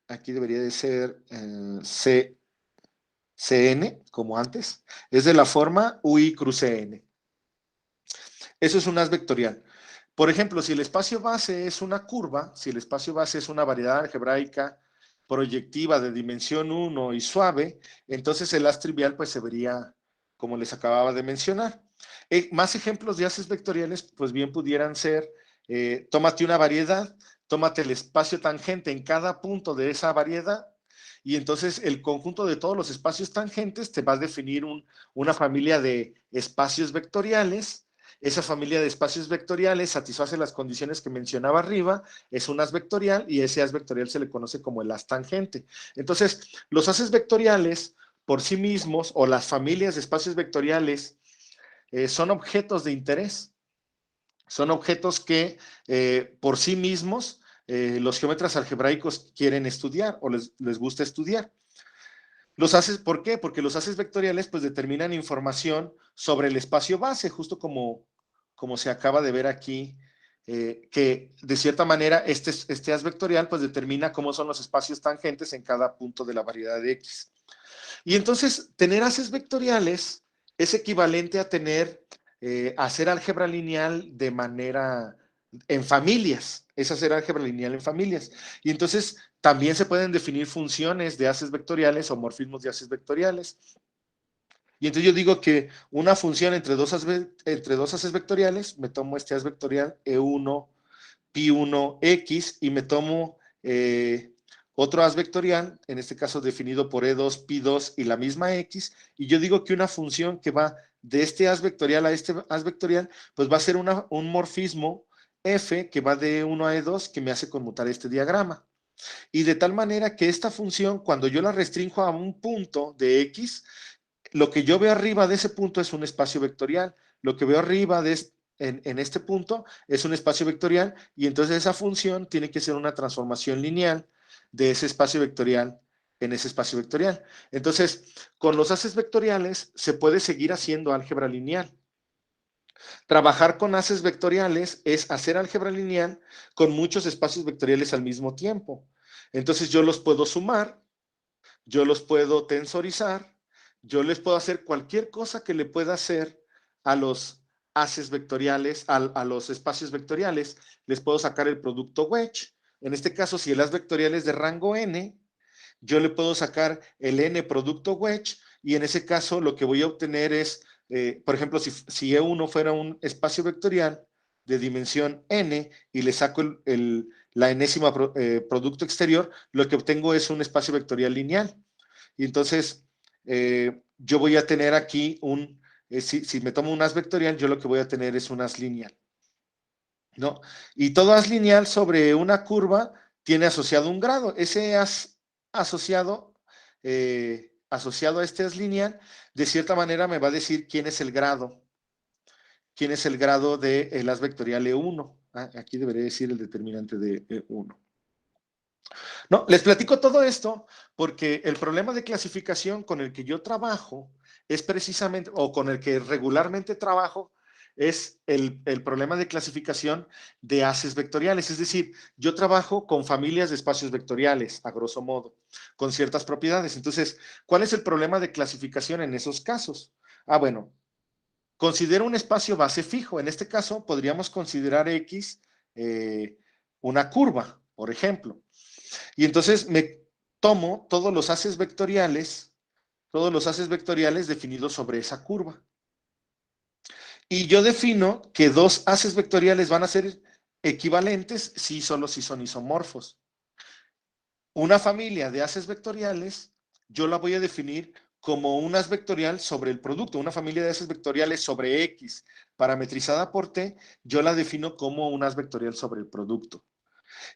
aquí debería de ser Cn, como antes, es de la forma UI cruz Cn. Eso es un haz vectorial. Por ejemplo, si el espacio base es una curva, si el espacio base es una variedad algebraica proyectiva de dimensión 1 y suave, entonces el haz trivial pues se vería como les acababa de mencionar. Más ejemplos de haces vectoriales pues bien pudieran ser, tómate una variedad, tómate el espacio tangente en cada punto de esa variedad y entonces el conjunto de todos los espacios tangentes te va a definir una familia de espacios vectoriales. Esa familia de espacios vectoriales satisface las condiciones que mencionaba arriba, es un haz vectorial y ese haz vectorial se le conoce como el haz tangente. Entonces, los haces vectoriales por sí mismos o las familias de espacios vectoriales son objetos de interés. Son objetos que por sí mismos los geómetras algebraicos quieren estudiar o les gusta estudiar. ¿Por qué? Porque los haces vectoriales pues determinan información sobre el espacio base, justo como se acaba de ver aquí, que de cierta manera este haz vectorial pues determina cómo son los espacios tangentes en cada punto de la variedad de X. Y entonces tener haces vectoriales es equivalente a hacer álgebra lineal en familias, es hacer álgebra lineal en familias. Y entonces también se pueden definir funciones de haces vectoriales o morfismos de haces vectoriales. Y entonces yo digo que una función entre dos haces vectoriales, me tomo este haz vectorial E1, Pi1X y me tomo otro haz vectorial, en este caso definido por E2, Pi2 y la misma X, y yo digo que una función que va de este haz vectorial a este haz vectorial, pues va a ser un morfismo F que va de E1 a E2 que me hace conmutar este diagrama. Y de tal manera que esta función, cuando yo la restringo a un punto de X, lo que yo veo arriba de ese punto es un espacio vectorial, lo que veo arriba en este punto es un espacio vectorial y entonces esa función tiene que ser una transformación lineal de ese espacio vectorial en ese espacio vectorial. Entonces, con los haces vectoriales se puede seguir haciendo álgebra lineal. Trabajar con haces vectoriales es hacer álgebra lineal con muchos espacios vectoriales al mismo tiempo. Entonces yo los puedo sumar, yo los puedo tensorizar, yo les puedo hacer cualquier cosa que le pueda hacer a los haces vectoriales, a los espacios vectoriales. Les puedo sacar el producto wedge. En este caso, si el haz vectorial es de rango n, yo le puedo sacar el n producto wedge y en ese caso lo que voy a obtener es, por ejemplo, si E1 fuera un espacio vectorial de dimensión n y le saco la enésima producto exterior, lo que obtengo es un espacio vectorial lineal. Y entonces, yo voy a tener aquí si me tomo un haz vectorial, yo lo que voy a tener es un haz lineal, ¿no? Y todo haz lineal sobre una curva tiene asociado un grado. Ese haz asociado a este haz lineal, de cierta manera me va a decir quién es el grado del haz vectorial E1. Aquí debería decir el determinante de E1. No, les platico todo esto porque el problema de clasificación con el que yo trabajo es precisamente, o con el que regularmente trabajo, es el problema de clasificación de haces vectoriales. Es decir, yo trabajo con familias de espacios vectoriales, a grosso modo, con ciertas propiedades. Entonces, ¿cuál es el problema de clasificación en esos casos? Bueno, considero un espacio base fijo. En este caso, podríamos considerar X una curva, por ejemplo. Y entonces me tomo todos los haces vectoriales definidos sobre esa curva. Y yo defino que dos haces vectoriales van a ser equivalentes si solo si son isomorfos. Una familia de haces vectoriales, yo la voy a definir como un haz vectorial sobre el producto. Una familia de haces vectoriales sobre X parametrizada por T, yo la defino como un haz vectorial sobre el producto.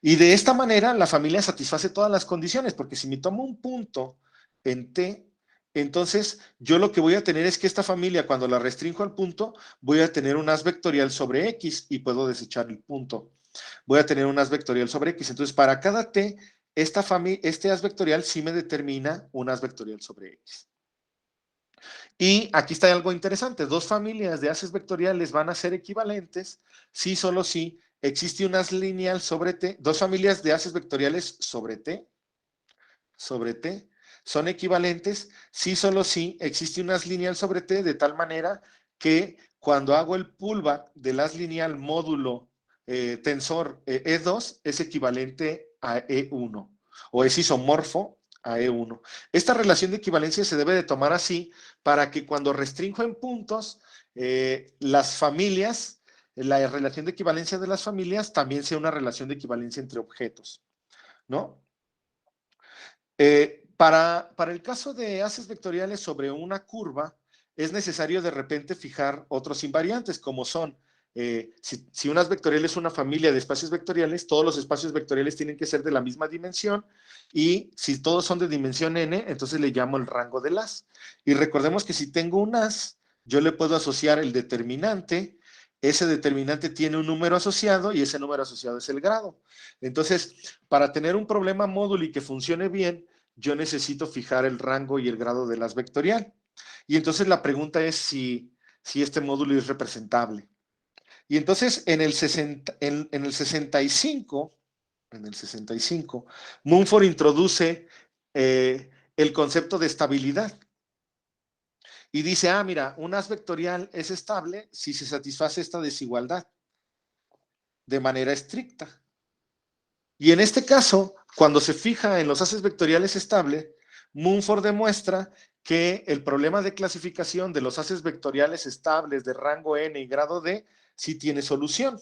Y de esta manera la familia satisface todas las condiciones, porque si me tomo un punto en T, entonces yo lo que voy a tener es que esta familia, cuando la restringo al punto, voy a tener un haz vectorial sobre X y puedo desechar el punto. Voy a tener un haz vectorial sobre X. Entonces, para cada T, este haz vectorial sí me determina un haz vectorial sobre X. Y aquí está algo interesante. Dos familias de haces vectoriales van a ser equivalentes si solo si existe un haz lineal sobre T. Dos familias de haces vectoriales sobre T son equivalentes si solo si existe un haz lineal sobre T de tal manera que cuando hago el pullback del haz lineal módulo tensor E2 es equivalente a E1 o es isomorfo a E1. Esta relación de equivalencia se debe de tomar así para que cuando restringo en puntos, las familias, la relación de equivalencia de las familias también sea una relación de equivalencia entre objetos, ¿no? Para el caso de haces vectoriales sobre una curva, es necesario de repente fijar otros invariantes, como son, si un haz vectorial es una familia de espacios vectoriales, todos los espacios vectoriales tienen que ser de la misma dimensión, y si todos son de dimensión n, entonces le llamo el rango del haz. Y recordemos que si tengo un haz, yo le puedo asociar el determinante, ese determinante tiene un número asociado y ese número asociado es el grado. Entonces, para tener un problema módulo y que funcione bien, yo necesito fijar el rango y el grado de las vectorial. Y entonces la pregunta es si este módulo es representable. Y entonces en el 65, Mumford introduce el concepto de estabilidad. Y dice, mira, un haz vectorial es estable si se satisface esta desigualdad de manera estricta. Y en este caso, cuando se fija en los haces vectoriales estables, Mumford demuestra que el problema de clasificación de los haces vectoriales estables de rango n y grado d sí tiene solución,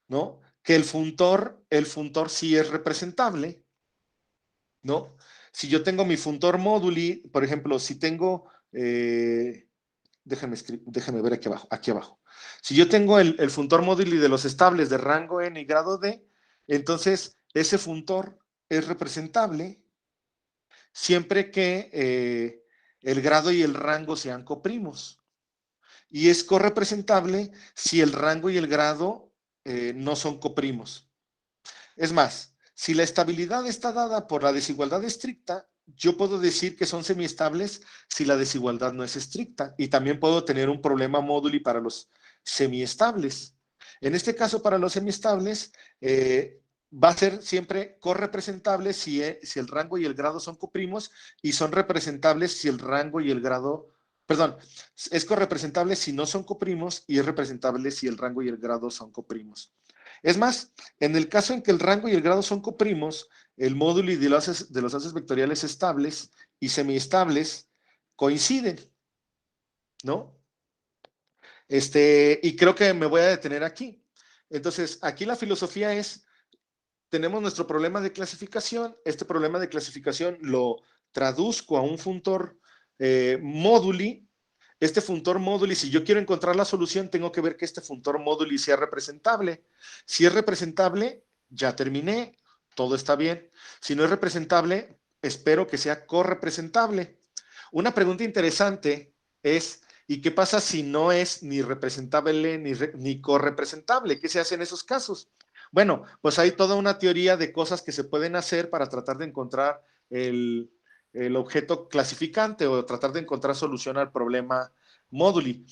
¿no? Que el funtor sí es representable, ¿no? Si yo tengo mi funtor móduli, por ejemplo, si tengo, déjame ver aquí abajo. Si yo tengo el funtor móduli de los estables de rango n y grado d, entonces ese funtor es representable siempre que el grado y el rango sean coprimos. Y es correpresentable si el rango y el grado no son coprimos. Es más, si la estabilidad está dada por la desigualdad estricta, yo puedo decir que son semiestables si la desigualdad no es estricta. Y también puedo tener un problema móduli para los semiestables. En este caso, para los semiestables, va a ser siempre correpresentable si el rango y el grado son coprimos y son representables si el rango y el grado, perdón, es correpresentable si no son coprimos y es representable si el rango y el grado son coprimos. Es más, en el caso en que el rango y el grado son coprimos, el módulo de los haces vectoriales estables y semiestables coinciden, ¿no? Y creo que me voy a detener aquí. Entonces, aquí la filosofía es, tenemos nuestro problema de clasificación, este problema de clasificación lo traduzco a un funtor móduli. Este funtor móduli, si yo quiero encontrar la solución, tengo que ver que este funtor móduli sea representable. Si es representable, ya terminé, todo está bien. Si no es representable, espero que sea correpresentable. Una pregunta interesante es, ¿y qué pasa si no es ni representable ni correpresentable? ¿Qué se hace en esos casos? Bueno, pues hay toda una teoría de cosas que se pueden hacer para tratar de encontrar el objeto clasificante o tratar de encontrar solución al problema móduli.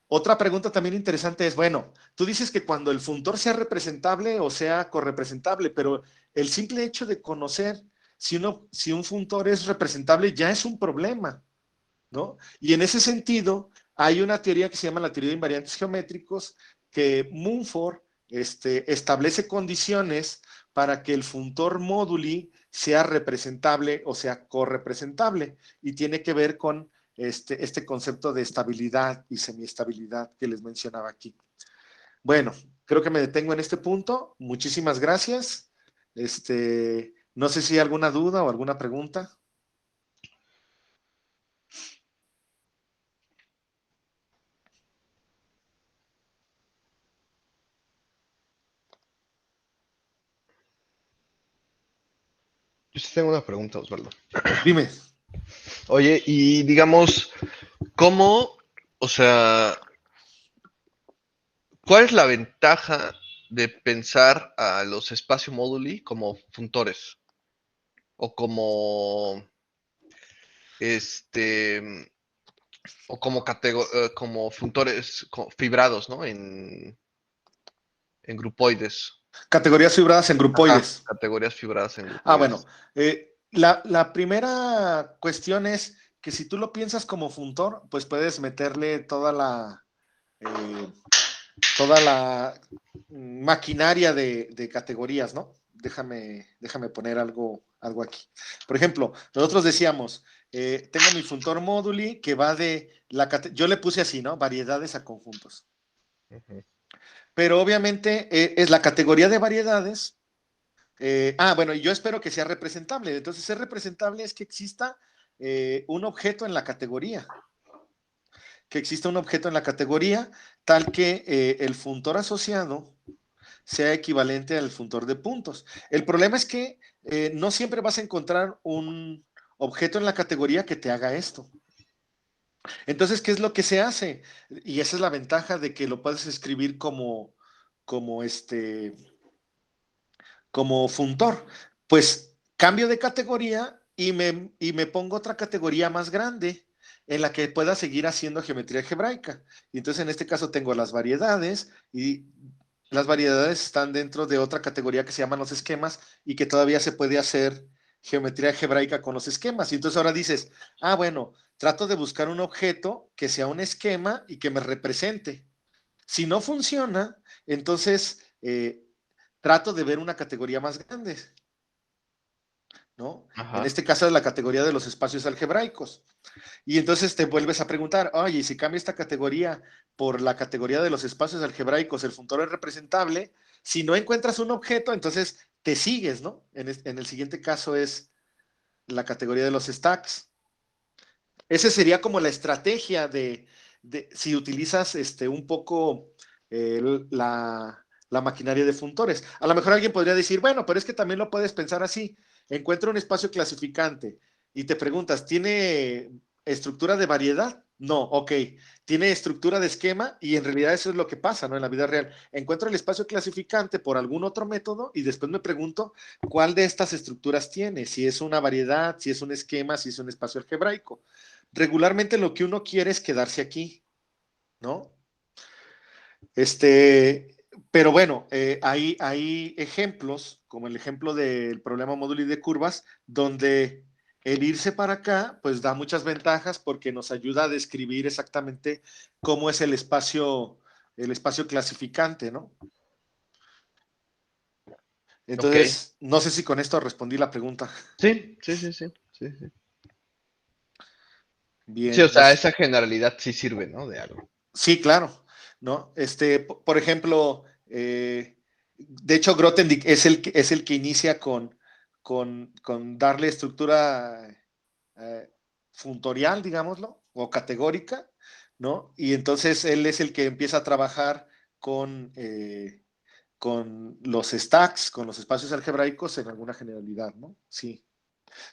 Otra pregunta también interesante es, bueno, tú dices que cuando el funtor sea representable o sea correpresentable, pero el simple hecho de conocer si un funtor es representable ya es un problema, ¿no? Y en ese sentido, hay una teoría que se llama la teoría de invariantes geométricos que Mumford establece condiciones para que el funtor móduli sea representable o sea correpresentable y tiene que ver con este concepto de estabilidad y semiestabilidad que les mencionaba aquí. Bueno, creo que me detengo en este punto. Muchísimas gracias. No sé si hay alguna duda o alguna pregunta. Yo sí tengo una pregunta, Osvaldo. Dime. Oye, y digamos, ¿cómo, o sea, cuál es la ventaja de pensar a los espacio móduli como funtores? O como, este, o como, como funtores fibrados, ¿no? En grupoides. Categorías fibradas en Ajá, grupoides. categorías fibradas en Bueno, grupoides. la primera cuestión es que si tú lo piensas como funtor, pues puedes meterle eh, toda la maquinaria de categorías, ¿no? Déjame poner algo aquí. Por ejemplo, nosotros decíamos, tengo mi funtor móduli que va yo le puse así, ¿no? Variedades a conjuntos. Ujú. Pero obviamente es la categoría de variedades. Bueno, y yo espero que sea representable. Entonces, ser representable es que exista un objeto en la categoría. Que exista un objeto en la categoría tal que el funtor asociado sea equivalente al funtor de puntos. El problema es que no siempre vas a encontrar un objeto en la categoría que te haga esto. Entonces, ¿qué es lo que se hace? Y esa es la ventaja de que lo puedes escribir como como funtor. Pues cambio de categoría y me pongo otra categoría más grande en la que pueda seguir haciendo geometría algebraica. Y entonces en este caso tengo las variedades y las variedades están dentro de otra categoría que se llaman los esquemas y que todavía se puede hacer geometría algebraica con los esquemas. Y entonces ahora dices, ah, bueno, trato de buscar un objeto que sea un esquema y que me represente. Si no funciona, entonces trato de ver una categoría más grande, ¿no? En Ajá. este caso es la categoría de los espacios algebraicos. Y entonces te vuelves a preguntar, oye, y si cambio esta categoría por la categoría de los espacios algebraicos, el funtor es representable, si no encuentras un objeto, entonces te sigues, ¿no? En el siguiente caso es la categoría de los stacks. Esa sería como la estrategia de si utilizas un poco eh, la maquinaria de funtores. A lo mejor alguien podría decir, bueno, pero es que también lo puedes pensar así. Encuentra un espacio clasificante y te preguntas, ¿tiene estructura de variedad? No, ok. Tiene estructura de esquema y en realidad eso es lo que pasa, ¿no? En la vida real. Encuentro el espacio clasificante por algún otro método y después me pregunto cuál de estas estructuras tiene, si es una variedad, si es un esquema, si es un espacio algebraico. Regularmente lo que uno quiere es quedarse aquí, ¿no? Pero bueno, hay ejemplos, como el ejemplo del problema módulo y de curvas, donde el irse para acá, pues da muchas ventajas porque nos ayuda a describir exactamente cómo es el espacio clasificante, ¿no? Ok. Entonces, no sé si con esto respondí la pregunta. Sí, sí, sí, sí, sí, sí. Sí, o Bien, sea, esa generalidad sí sirve, ¿no? De algo. sí, claro, ¿no? Por ejemplo, de hecho, Grothendieck es el que inicia con darle estructura funtorial, digámoslo, o categórica, ¿no? Y entonces él es el que empieza a trabajar con los stacks, con los espacios algebraicos en alguna generalidad, ¿no? Sí.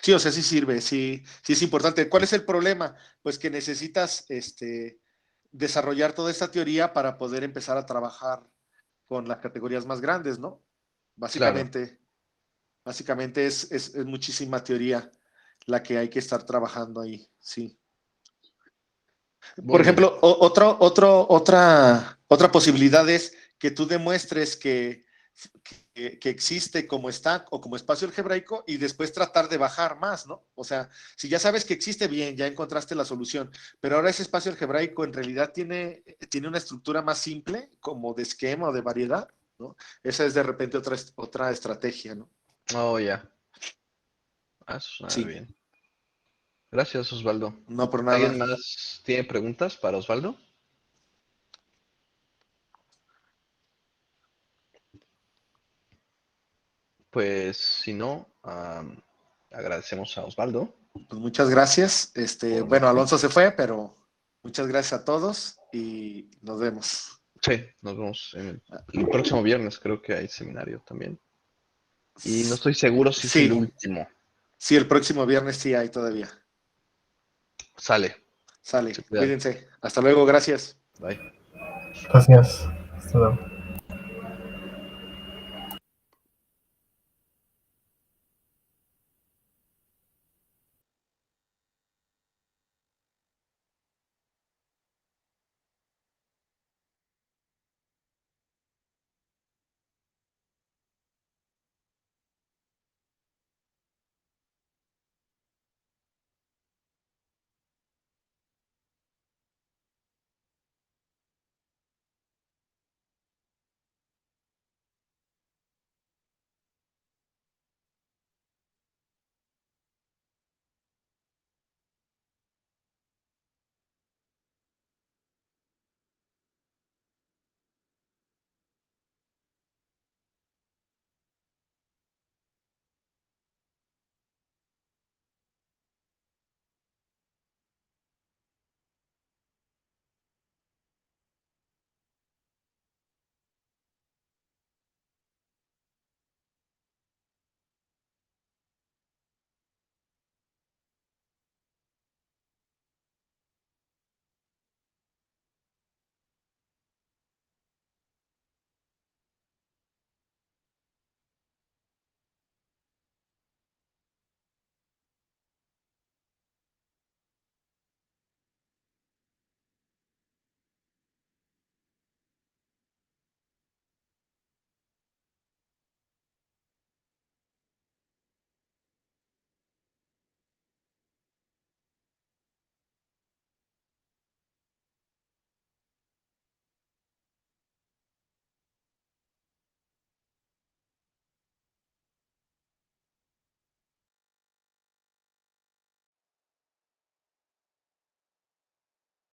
Sí, o sea, sí sirve, sí, sí es importante. ¿Cuál es el problema? Pues que necesitas desarrollar toda esta teoría para poder empezar a trabajar con las categorías más grandes, ¿no? Claro. Básicamente, básicamente es muchísima teoría la que hay que estar trabajando ahí, sí. Por Muy bien. ejemplo, otra posibilidad es que tú demuestres que existe como stack o como espacio algebraico y después tratar de bajar más, ¿no? O sea, si ya sabes que existe bien, ya encontraste la solución, pero ahora ese espacio algebraico en realidad tiene una estructura más simple, como de esquema o de variedad, ¿no? Esa es de repente otra estrategia, ¿no? Oh, ya. Ah, eso suena Sí, bien. Gracias, Osvaldo. no por ¿Alguien nada. más tiene preguntas para Osvaldo? Pues si no, agradecemos a Osvaldo Pues muchas gracias. por Bueno, esto. Alonso se fue, pero muchas gracias a todos y nos vemos. Sí, nos vemos en el próximo viernes, creo que hay seminario también. Y no estoy seguro si es el Sí, último. sí, el próximo viernes sí hay todavía. Sale. Sale, Se cuidan. cuídense. Hasta luego, gracias. Bye. Gracias. Hasta luego.